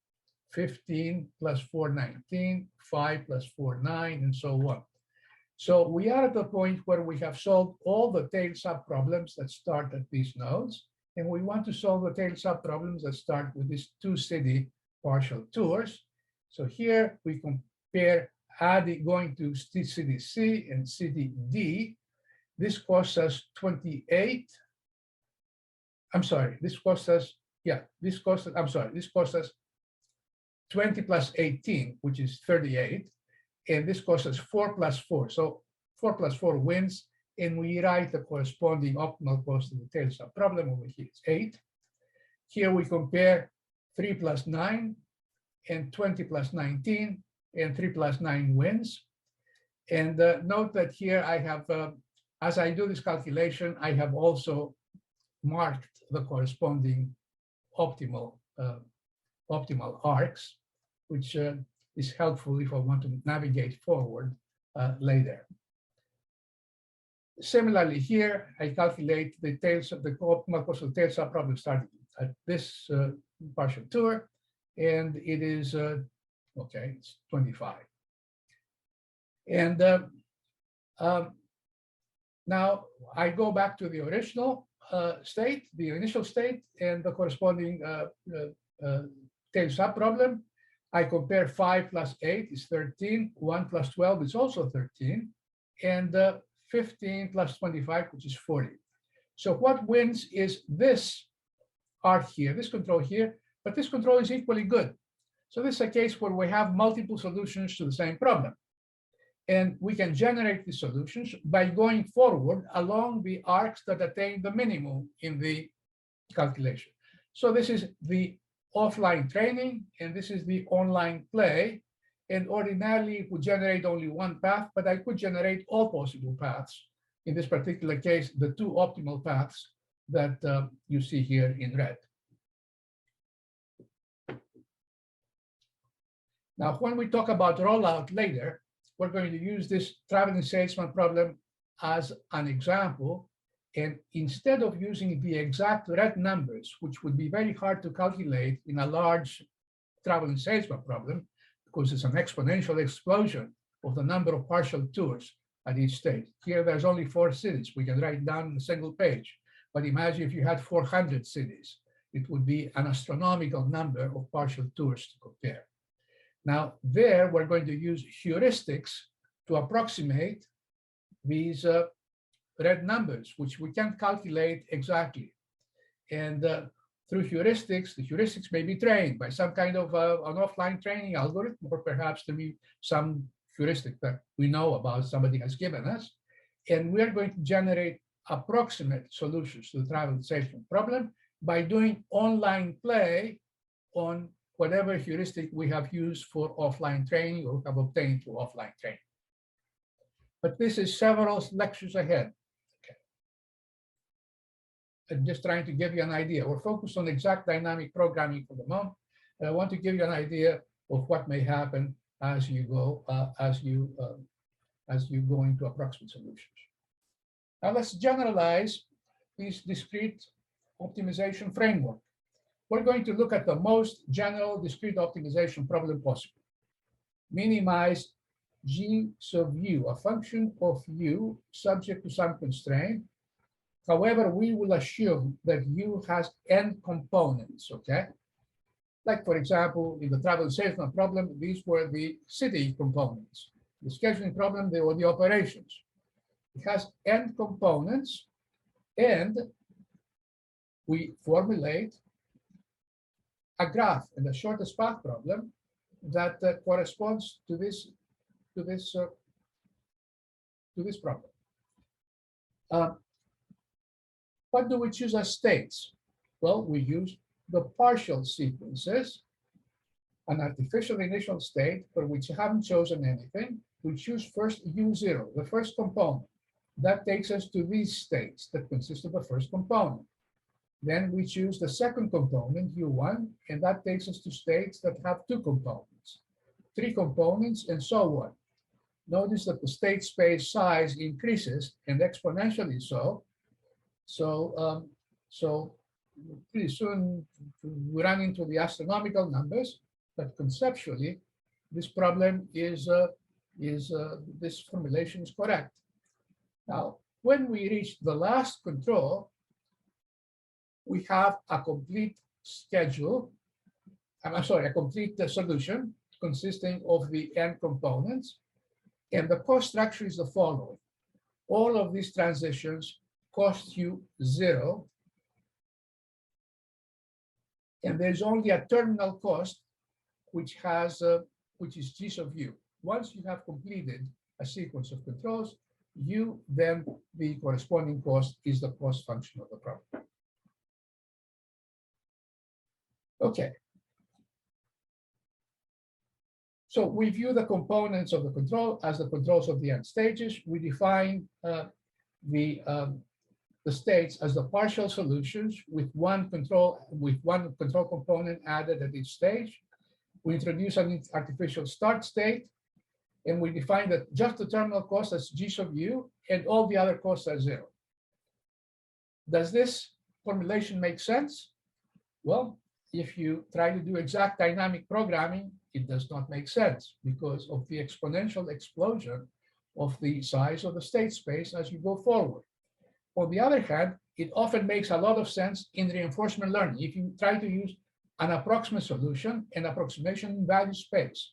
15 plus 4, 19, 5 plus 4, 9, and so on. So we are at the point where we have solved all the tail subproblems that start at these nodes, and we want to solve the tail subproblems that start with these 2 city partial tours. So here we compare going to city C and city D. This costs us 28. I'm sorry, this costs us 20 plus 18, which is 38. And this costs us 4 plus 4. So 4 plus 4 wins, and we write the corresponding optimal cost of the tail subproblem over here. It's 8. Here we compare 3 plus 9 and 20 plus 19, and 3 plus 9 wins. And note that here I have, as I do this calculation, I have also marked the corresponding optimal arcs, which is helpful if I want to navigate forward later. Similarly, here I calculate the optimal cost of the tail subproblem starting at this partial tour, and it is okay, it's 25. And now I go back to the original state, the initial state, and the corresponding tail subproblem. I compare 5 plus 8 is 13, 1 plus 12 is also 13, and 15 plus 25, which is 40. So what wins is this arc here, this control here, but this control is equally good. So this is a case where we have multiple solutions to the same problem. And we can generate the solutions by going forward along the arcs that attain the minimum in the calculation. So this is the offline training, and this is the online play. And ordinarily, it would generate only one path, but I could generate all possible paths. In this particular case, the 2 optimal paths that you see here in red. Now, when we talk about rollout later, we're going to use this traveling salesman problem as an example. And instead of using the exact red numbers, which would be very hard to calculate in a large traveling salesman problem, because it's an exponential explosion of the number of partial tours at each stage. Here, there's only 4 cities. We can write down on a single page. But imagine if you had 400 cities, it would be an astronomical number of partial tours to compare. Now, there, we're going to use heuristics to approximate these red numbers, which we can't calculate exactly. And through heuristics, the heuristics may be trained by some kind of an offline training algorithm, or perhaps there be some heuristic that we know about, somebody has given us. And we are going to generate approximate solutions to the travel salesman problem by doing online play on whatever heuristic we have used for offline training or have obtained through offline training. But this is several lectures ahead. Okay. I'm just trying to give you an idea. We're focused on exact dynamic programming for the moment, and I want to give you an idea of what may happen as you go into approximate solutions. Now let's generalize this discrete optimization framework. We're going to look at the most general discrete optimization problem possible. Minimize g sub u, a function of u subject to some constraint. However, we will assume that u has n components, okay? Like, for example, in the travel salesman problem, these were the city components. The scheduling problem, they were the operations. It has n components, and we formulate a graph and the shortest path problem that corresponds to this problem. What do we choose as states? Well, we use the partial sequences, an artificial initial state for which you haven't chosen anything. We choose first U0, the first component. That takes us to these states that consist of the first component. Then we choose the second component, U1, and that takes us to states that have two components, three components, and so on. Notice that the state space size increases, and exponentially so. So pretty soon we run into the astronomical numbers, but conceptually, this problem is this formulation is correct. Now, when we reach the last control, we have a complete schedule. I'm sorry, a complete solution consisting of the n components, and the cost structure is the following. All of these transitions cost you 0, and there's only a terminal cost which is g sub u. Once you have completed a sequence of controls, then the corresponding cost is the cost function of the problem. Okay. So we view the components of the control as the controls of the n stages. We define the states as the partial solutions with one control component added at each stage. We introduce an artificial start state, and we define that just the terminal cost as g sub u, and all the other costs are 0. Does this formulation make sense? Well, if you try to do exact dynamic programming, it does not make sense because of the exponential explosion of the size of the state space as you go forward. On the other hand, it often makes a lot of sense in reinforcement learning. If you try to use an approximate solution, an approximation in value space,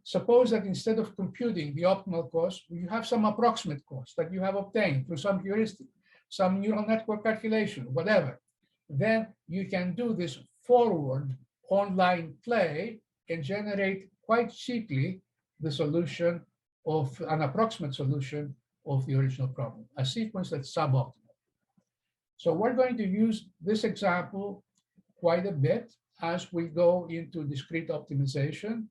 suppose that instead of computing the optimal cost, you have some approximate cost that you have obtained through some heuristic, some neural network calculation, whatever. Then you can do this forward online play and generate quite cheaply the solution of an approximate solution of the original problem, a sequence that's suboptimal. So we're going to use this example quite a bit as we go into discrete optimization,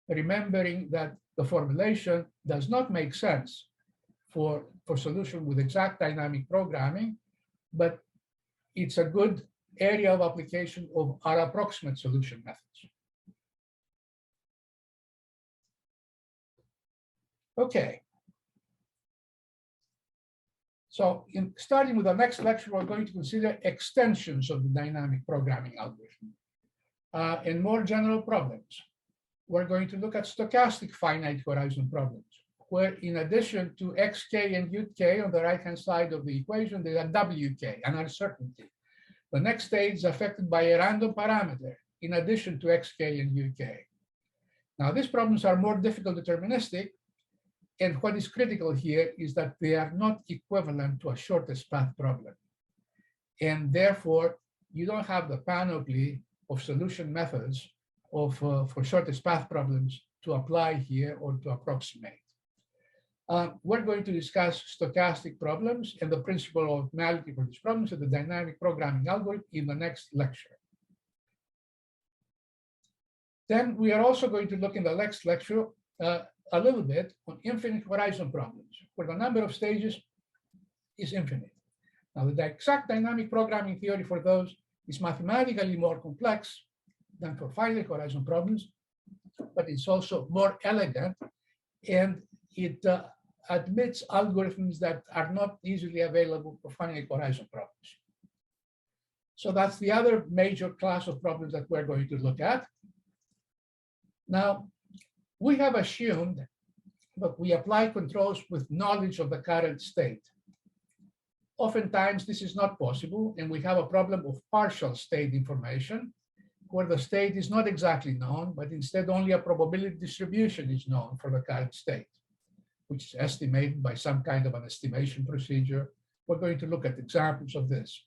remembering that the formulation does not make sense for solution with exact dynamic programming, but it's a good area of application of our approximate solution methods. Okay. So starting with the next lecture, we're going to consider extensions of the dynamic programming algorithm and more general problems. We're going to look at stochastic finite horizon problems, where in addition to xk and uk on the right-hand side of the equation, there's a wk, an uncertainty. The next state is affected by a random parameter in addition to xk and uk. Now, these problems are more difficult deterministic, and what is critical here is that they are not equivalent to a shortest path problem. And therefore, you don't have the panoply of solution methods for shortest path problems to apply here or to approximate. We're going to discuss stochastic problems and the principle of optimality for these problems of the dynamic programming algorithm in the next lecture. Then we are also going to look in the next lecture a little bit on infinite horizon problems, where the number of stages is infinite. Now, the exact dynamic programming theory for those is mathematically more complex than for finite horizon problems, but it's also more elegant, and it admits algorithms that are not easily available for finite horizon problems. So that's the other major class of problems that we're going to look at. Now, we have assumed that we apply controls with knowledge of the current state. Oftentimes, this is not possible, and we have a problem of partial state information. where the state is not exactly known, but instead only a probability distribution is known for the current state, which is estimated by some kind of an estimation procedure. We're going to look at examples of this.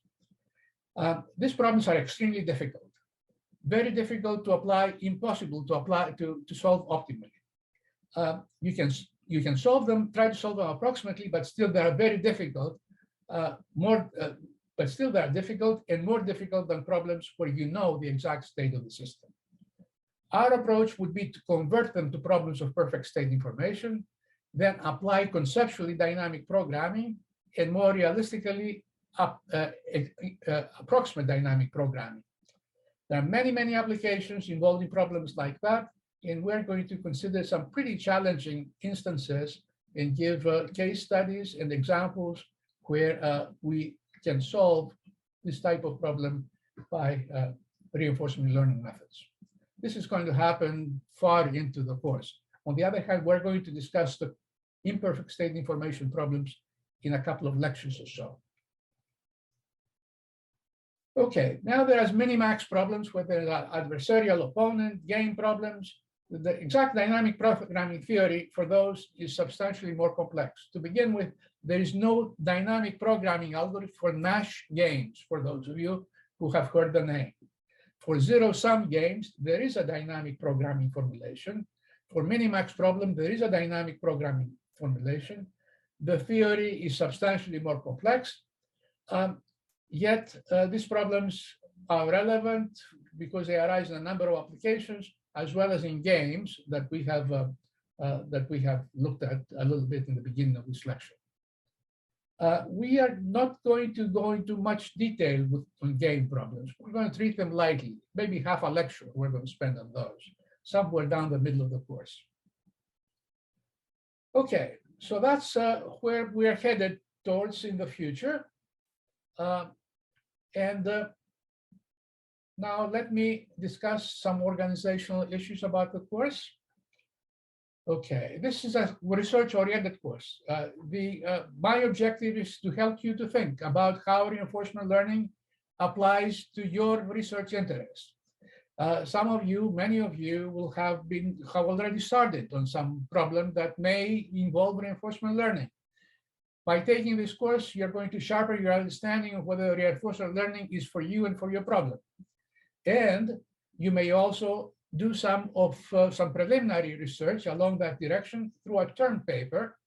These problems are extremely difficult, very difficult to apply, impossible to apply to solve optimally. You can solve them, try to solve them approximately, but still they are very difficult, but still they are difficult and more difficult than problems where you know the exact state of the system. Our approach would be to convert them to problems of perfect state information, then apply conceptually dynamic programming and more realistically approximate dynamic programming. There are many, many applications involving problems like that, and we're going to consider some pretty challenging instances and give case studies and examples where we can solve this type of problem by reinforcement learning methods. This is going to happen far into the course. On the other hand, we're going to discuss the imperfect state information problems in a couple of lectures or so. Okay, now there's minimax problems where there's an adversarial opponent, game problems. The exact dynamic programming theory for those is substantially more complex. To begin with, there is no dynamic programming algorithm for Nash games, for those of you who have heard the name. For zero-sum games, there is a dynamic programming formulation. For minimax problem, there is a dynamic programming formulation. The theory is substantially more complex, yet these problems are relevant because they arise in a number of applications, as well as in games that we have looked at a little bit in the beginning of this lecture. We are not going to go into much detail on game problems. We're going to treat them lightly. Maybe half a lecture we're going to spend on those, somewhere down the middle of the course. Okay, so that's where we're headed towards in the future. Now let me discuss some organizational issues about the course. Okay, this is a research-oriented course. My objective is to help you to think about how reinforcement learning applies to your research interests. Some of you, many of you will have already started on some problem that may involve reinforcement learning. By taking this course, you're going to sharpen your understanding of whether reinforcement learning is for you and for your problem. And you may also do some preliminary research along that direction through a term paper,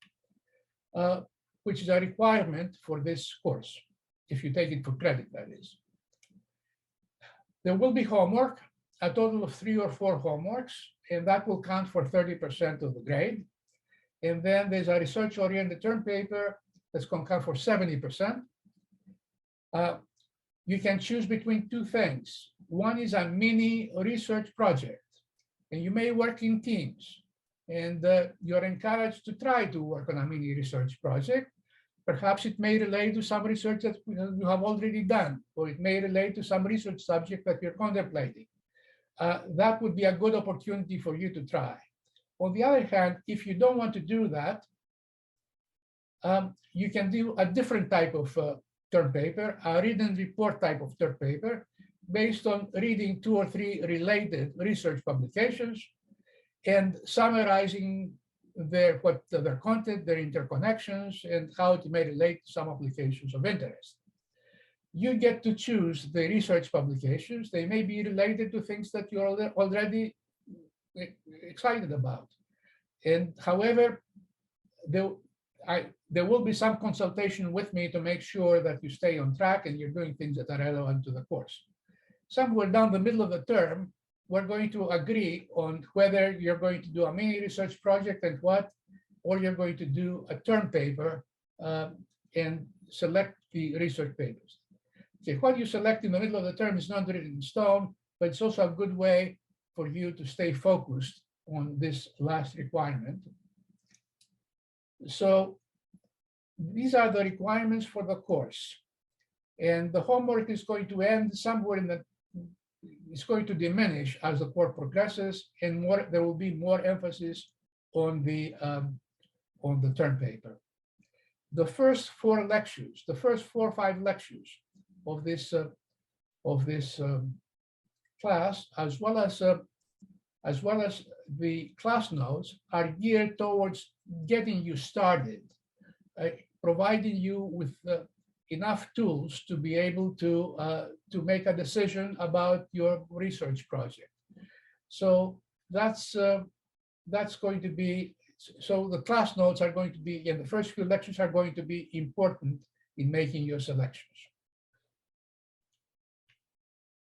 which is a requirement for this course, if you take it for credit, that is. There will be homework, a total of 3 or 4 homeworks, and that will count for 30% of the grade. And then there's a research-oriented term paper that's going to count for 70%. You can choose between 2 things. One is a mini research project, and you may work in teams. And you're encouraged to try to work on a mini research project. Perhaps it may relate to some research that you have already done, or it may relate to some research subject that you're contemplating. That would be a good opportunity for you to try. On the other hand, if you don't want to do that, you can do a different type of term paper, a read and report type of term paper, based on reading 2 or 3 related research publications and summarizing their content, their interconnections, and how it may relate to some applications of interest. You get to choose the research publications. They may be related to things that you're already excited about. And however, there will be some consultation with me to make sure that you stay on track and you're doing things that are relevant to the course. Somewhere down the middle of the term, we're going to agree on whether you're going to do a mini research project and what, or you're going to do a term paper and select the research papers. Okay, what you select in the middle of the term is not written in stone, but it's also a good way for you to stay focused on this last requirement. So these are the requirements for the course. And the homework is going to end somewhere in the, it's going to diminish as the course progresses, and there will be more emphasis on the term paper. The first 4 lectures, the first 4 or 5 lectures of this class, as well as the class notes, are geared towards getting you started, providing you with enough tools to be able to make a decision about your research project. So that's going to be, so the class notes are going to be, and the first few lectures are going to be important in making your selections.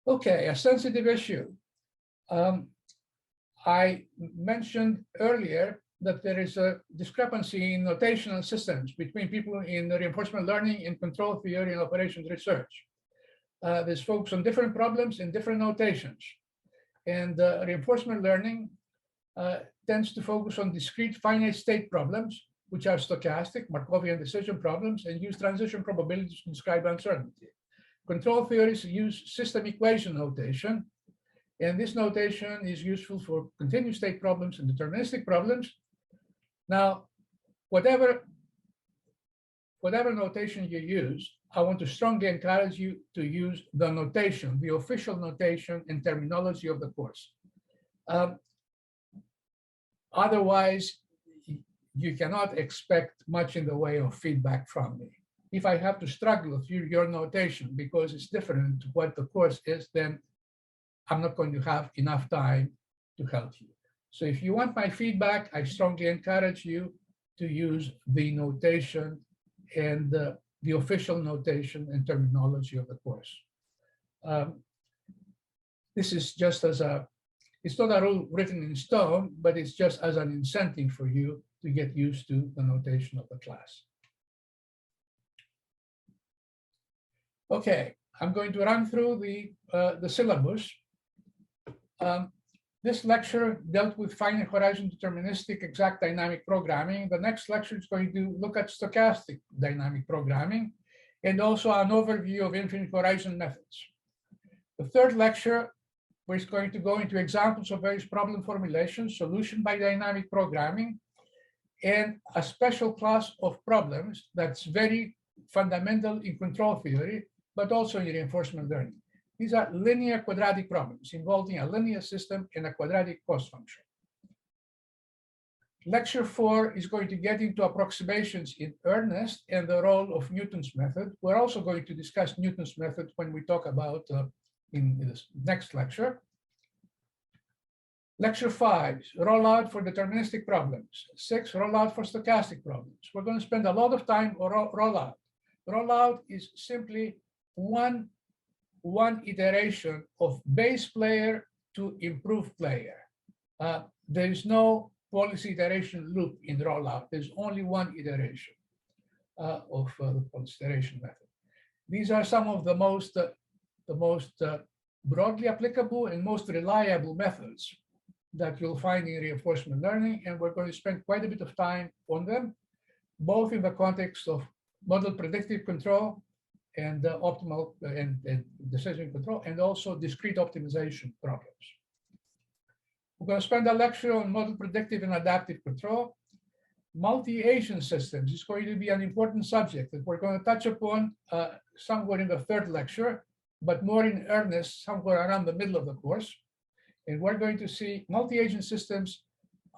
Okay, a sensitive issue. I mentioned earlier that there is a discrepancy in notational systems between people in reinforcement learning and control theory and operations research. There's focus on different problems in different notations. And reinforcement learning tends to focus on discrete finite state problems, which are stochastic, Markovian decision problems, and use transition probabilities to describe uncertainty. Control theories use system equation notation, and this notation is useful for continuous state problems and deterministic problems. Now, whatever notation you use, I want to strongly encourage you to use the notation, the official notation and terminology of the course. Otherwise, you cannot expect much in the way of feedback from me. If I have to struggle with your notation because it's different to what the course is, then I'm not going to have enough time to help you. So if you want my feedback, I strongly encourage you to use the notation and the official notation and terminology of the course. This is just as it's not a rule written in stone, but it's just as an incentive for you to get used to the notation of the class. Okay, I'm going to run through the syllabus. This lecture dealt with finite horizon deterministic exact dynamic programming. The next lecture is going to look at stochastic dynamic programming and also an overview of infinite horizon methods. The third lecture, we're going to go into examples of various problem formulations, solution by dynamic programming, and a special class of problems that's very fundamental in control theory, but also in reinforcement learning. These are linear quadratic problems involving a linear system and a quadratic cost function. Lecture 4 is going to get into approximations in earnest and the role of Newton's method. We're also going to discuss Newton's method when we talk about in this next lecture. Lecture 5, rollout for deterministic problems. 6, rollout for stochastic problems. We're going to spend a lot of time on rollout. Rollout is simply one iteration of base player to improved player. There is no policy iteration loop in rollout. There's only one iteration of the policy iteration method. These are some of the most broadly applicable and most reliable methods that you'll find in reinforcement learning, and we're going to spend quite a bit of time on them, both in the context of model predictive control and optimal and decision control, and also discrete optimization problems. We're going to spend a lecture on model predictive and adaptive control. Multi-agent systems is going to be an important subject that we're going to touch upon somewhere in the third lecture, but more in earnest somewhere around the middle of the course. And we're going to see multi-agent systems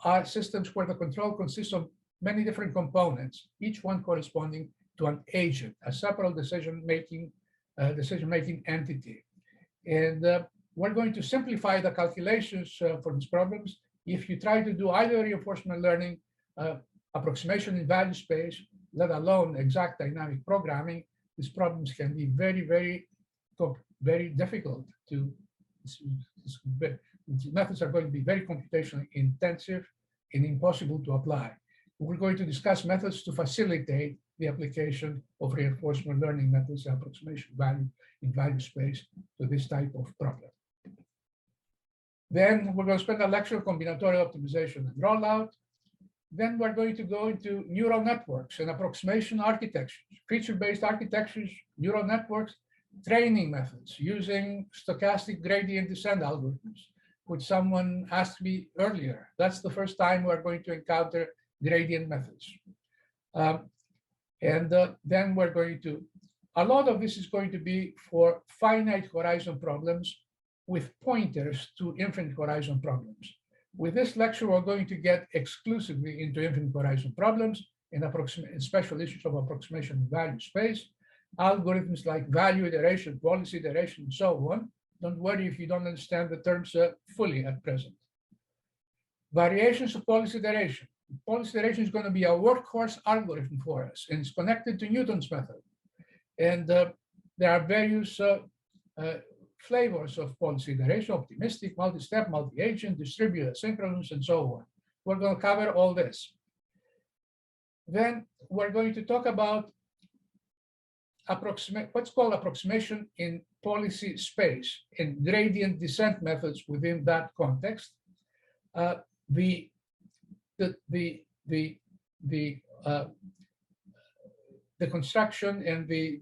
are systems where the control consists of many different components, each one corresponding to an agent, a separate decision-making entity. And we're going to simplify the calculations for these problems. If you try to do either reinforcement learning, approximation in value space, let alone exact dynamic programming, these problems can be very, very difficult to. These methods are going to be very computationally intensive and impossible to apply. We're going to discuss methods to facilitate the application of reinforcement learning methods and approximation value in value space to this type of problem. Then we're going to spend a lecture on combinatorial optimization and rollout. Then we're going to go into neural networks and approximation architectures, feature-based architectures, neural networks, training methods using stochastic gradient descent algorithms, which someone asked me earlier. That's the first time we're going to encounter gradient methods. Then we're going to, a lot of this is going to be for finite horizon problems with pointers to infinite horizon problems. With this lecture, we're going to get exclusively into infinite horizon problems and special issues of approximation in value space, algorithms like value iteration, policy iteration, and so on. Don't worry if you don't understand the terms fully at present. Variations of policy iteration. Policy iteration is going to be a workhorse algorithm for us, and it's connected to Newton's method. And there are various flavors of policy iteration: optimistic, multi-step, multi-agent, distributed, asynchronous, and so on. We're going to cover all this. Then we're going to talk about what's called approximation in policy space and gradient descent methods within that context. The construction and the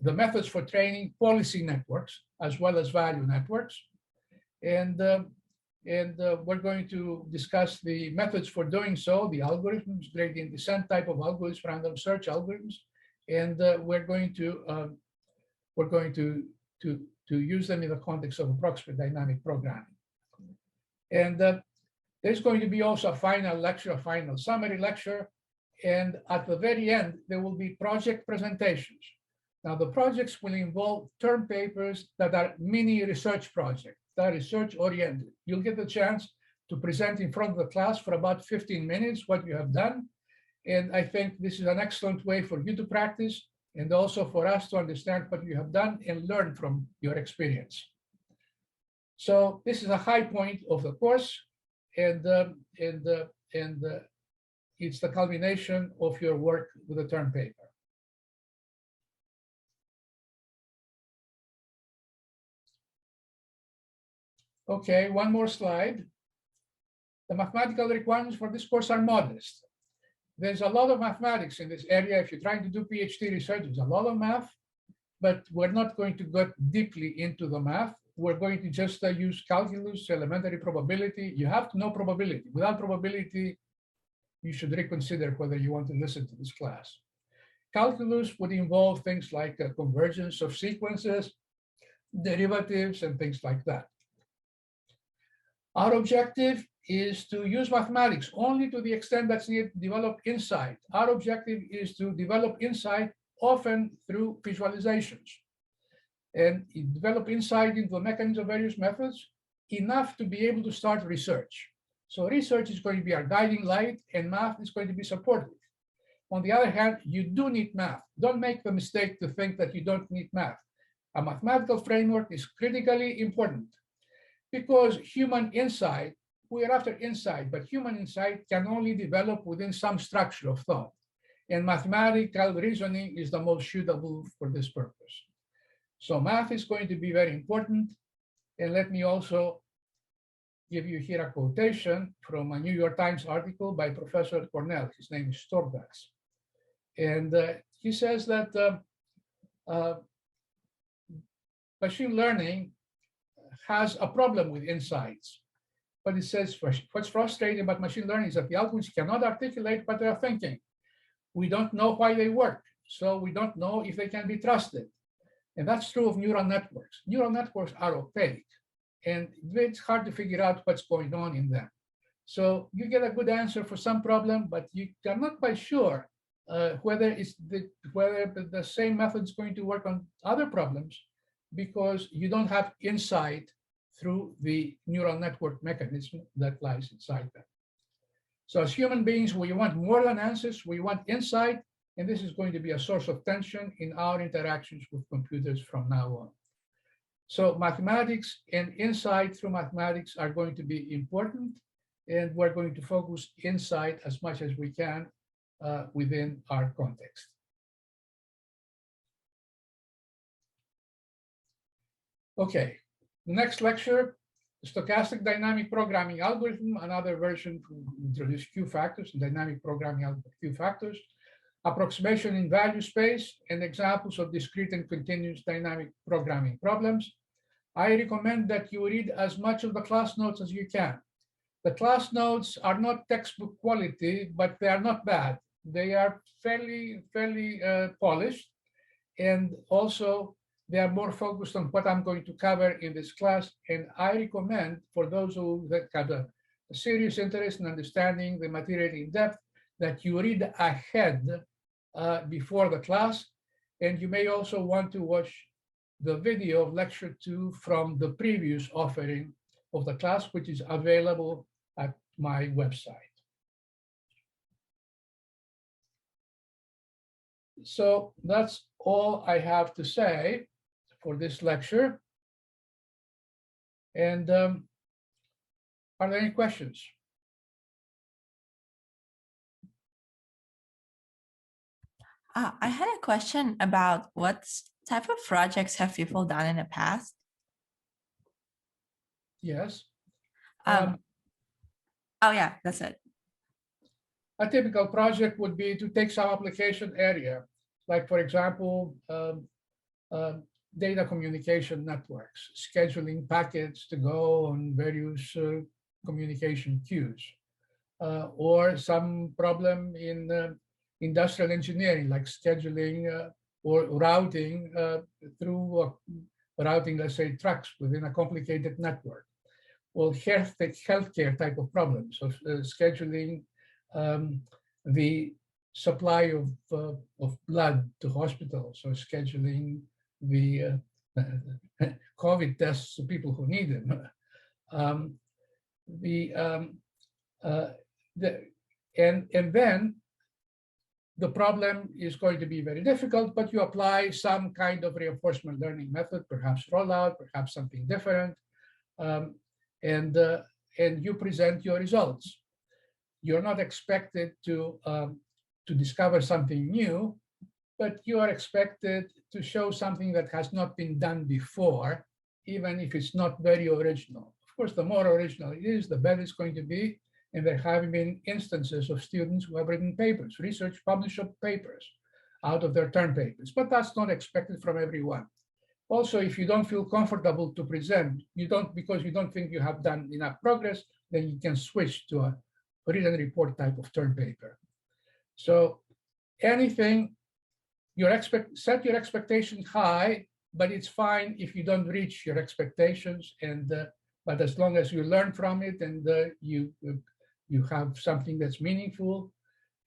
methods for training policy networks as well as value networks, and we're going to discuss the methods for doing so, the algorithms, gradient descent type of algorithms, random search algorithms, and we're going to use them in the context of approximate dynamic programming. And there's going to be also a final lecture, a final summary lecture, and at the very end there will be project presentations. Now the projects will involve term papers that are mini research projects, that are research oriented. You'll get the chance to present in front of the class for about 15 minutes what you have done. And I think this is an excellent way for you to practice and also for us to understand what you have done and learn from your experience. So this is a high point of the course, and it's the culmination of your work with the term paper. Okay, one more slide. The mathematical requirements for this course are modest. There's a lot of mathematics in this area. If you're trying to do PhD research, there's a lot of math, but we're not going to go deeply into the math. We're going to just use calculus, elementary probability. You have to know probability. Without probability, you should reconsider whether you want to listen to this class. Calculus would involve things like convergence of sequences, derivatives, and things like that. Our objective is to use mathematics only to the extent that's needed to develop insight. Our objective is to develop insight often through visualizations and develop insight into the mechanism of various methods enough to be able to start research. So research is going to be our guiding light and math is going to be supportive. On the other hand, you do need math. Don't make the mistake to think that you don't need math. A mathematical framework is critically important because human insight, we are after insight, but human insight can only develop within some structure of thought. And mathematical reasoning is the most suitable for this purpose. So math is going to be very important. And let me also give you here a quotation from a New York Times article by Professor Cornell. His name is Stordatz. And he says that machine learning has a problem with insights. But it says what's frustrating about machine learning is that the algorithms cannot articulate what they're thinking. We don't know why they work, so we don't know if they can be trusted. And that's true of neural networks. Neural networks are opaque, and it's hard to figure out what's going on in them. So you get a good answer for some problem, but you are not quite sure whether the same method is going to work on other problems because you don't have insight through the neural network mechanism that lies inside them. So as human beings, we want more than answers, we want insight, and this is going to be a source of tension in our interactions with computers from now on. So mathematics and insight through mathematics are going to be important, and we're going to focus insight as much as we can within our context. Okay, the next lecture, stochastic dynamic programming algorithm, another version to introduce Q factors, dynamic programming algorithm, Q factors, approximation in value space, and examples of discrete and continuous dynamic programming problems. I recommend that you read as much of the class notes as you can. The class notes are not textbook quality, but they are not bad. They are fairly polished, and also They are more focused on what I'm going to cover in this class. And I recommend for those who have a serious interest in understanding the material in depth that you read ahead before the class. And you may also want to watch the video of lecture 2 from the previous offering of the class, which is available at my website. So that's all I have to say for this lecture. And are there any questions? I had a question about what type of projects have people done in the past? Yes. Oh yeah, that's it. A typical project would be to take some application area, like for example, data communication networks, scheduling packets to go on various communication queues, or some problem in industrial engineering, like scheduling or routing through routing, let's say, trucks within a complicated network. Well, healthcare type of problems of scheduling the supply of blood to hospitals, or scheduling the COVID tests to people who need them. And then the problem is going to be very difficult, but you apply some kind of reinforcement learning method, perhaps rollout, perhaps something different, and you present your results. You're not expected to discover something new, but you are expected to show something that has not been done before, even if it's not very original. Of course, the more original it is, the better it's going to be. And there have been instances of students who have written papers, research published papers out of their term papers, but that's not expected from everyone. Also, if you don't feel comfortable to present, because you don't think you have done enough progress, then you can switch to a written report type of term paper. So anything, set your expectations high, but it's fine if you don't reach your expectations. But as long as you learn from it and you have something that's meaningful,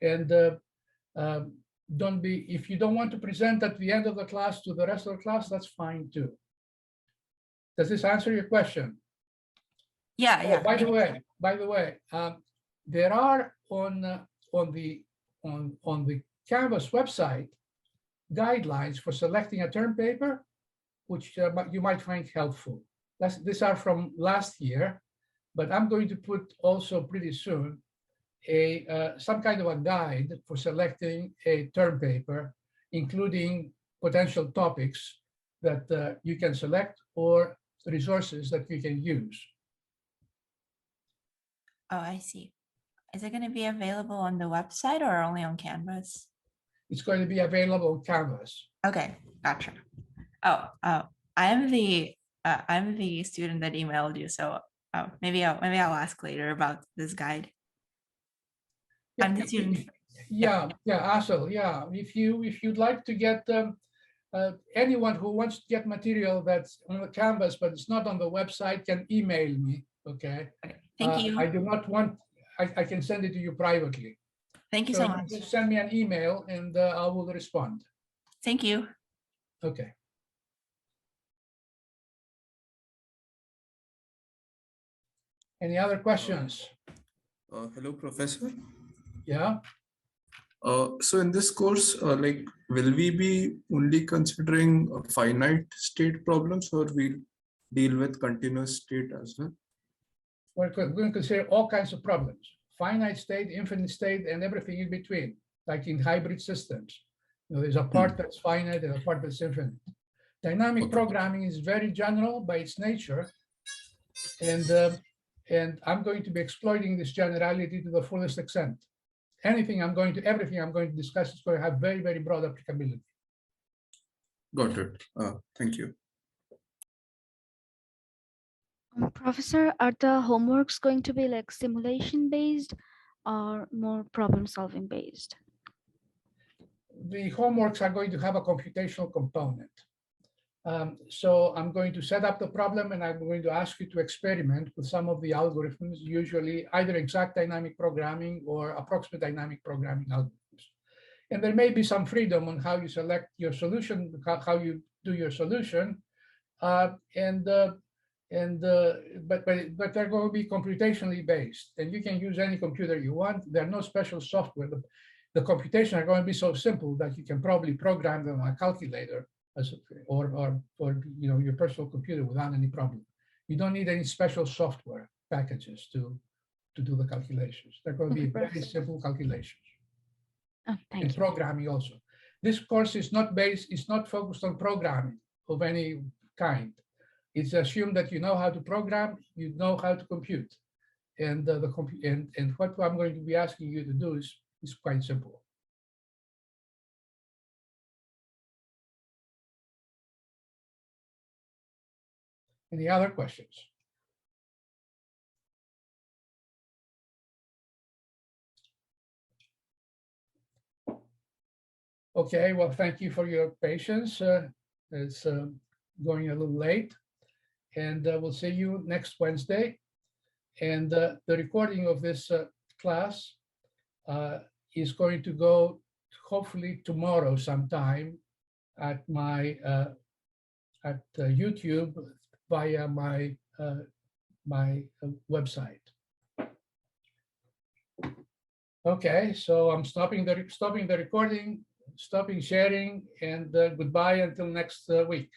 and if you don't want to present at the end of the class to the rest of the class, that's fine too. Does this answer your question? Yeah, Oh, yeah. by the way, there are on the Canvas website guidelines for selecting a term paper, which you might find helpful. These are from last year, but I'm going to put also pretty soon some kind of a guide for selecting a term paper, including potential topics that you can select or resources that you can use. Oh, I see. Is it going to be available on the website or only on Canvas? It's going to be available on Canvas. Okay, gotcha. Oh, I'm the student that emailed you, so maybe I'll ask later about this guide. Yeah, I'm the student. Yeah, Asel, yeah. If you'd like to get anyone who wants to get material that's on the Canvas but it's not on the website can email me. Okay. Thank you. I do not want. I can send it to you privately. Thank you so much. Just send me an email and I will respond. Thank you. Okay. Any other questions? Hello, Professor. Yeah. So in this course, will we be only considering finite state problems, or we'll deal with continuous state as well? We're going to consider all kinds of problems: finite state, infinite state, and everything in between, like in hybrid systems. There's a part that's finite and a part that's infinite. Dynamic programming is very general by its nature, and I'm going to be exploiting this generality to the fullest extent. Everything I'm going to discuss is going to have very, very broad applicability. Got it. Thank you. Professor, are the homeworks going to be like simulation based or more problem solving based? The homeworks are going to have a computational component. So I'm going to set up the problem and I'm going to ask you to experiment with some of the algorithms, usually either exact dynamic programming or approximate dynamic programming algorithms. And there may be some freedom on how you select your solution, how you do your solution. But they're going to be computationally based, and you can use any computer you want. There are no special software. The computation are going to be so simple that you can probably program them on a calculator or your personal computer without any problem. You don't need any special software packages to do the calculations. They're going to be very simple calculations. Oh, thank And you. programming also. This course is not focused on programming of any kind. It's assumed that you know how to program, you know how to compute. And what I'm going to be asking you to do is quite simple. Any other questions? Okay, well, thank you for your patience. It's going a little late, and we'll see you next Wednesday. And the recording of this class is going to go hopefully tomorrow sometime at my YouTube via my website. Okay, so I'm stopping the recording, stopping sharing, and goodbye until next week.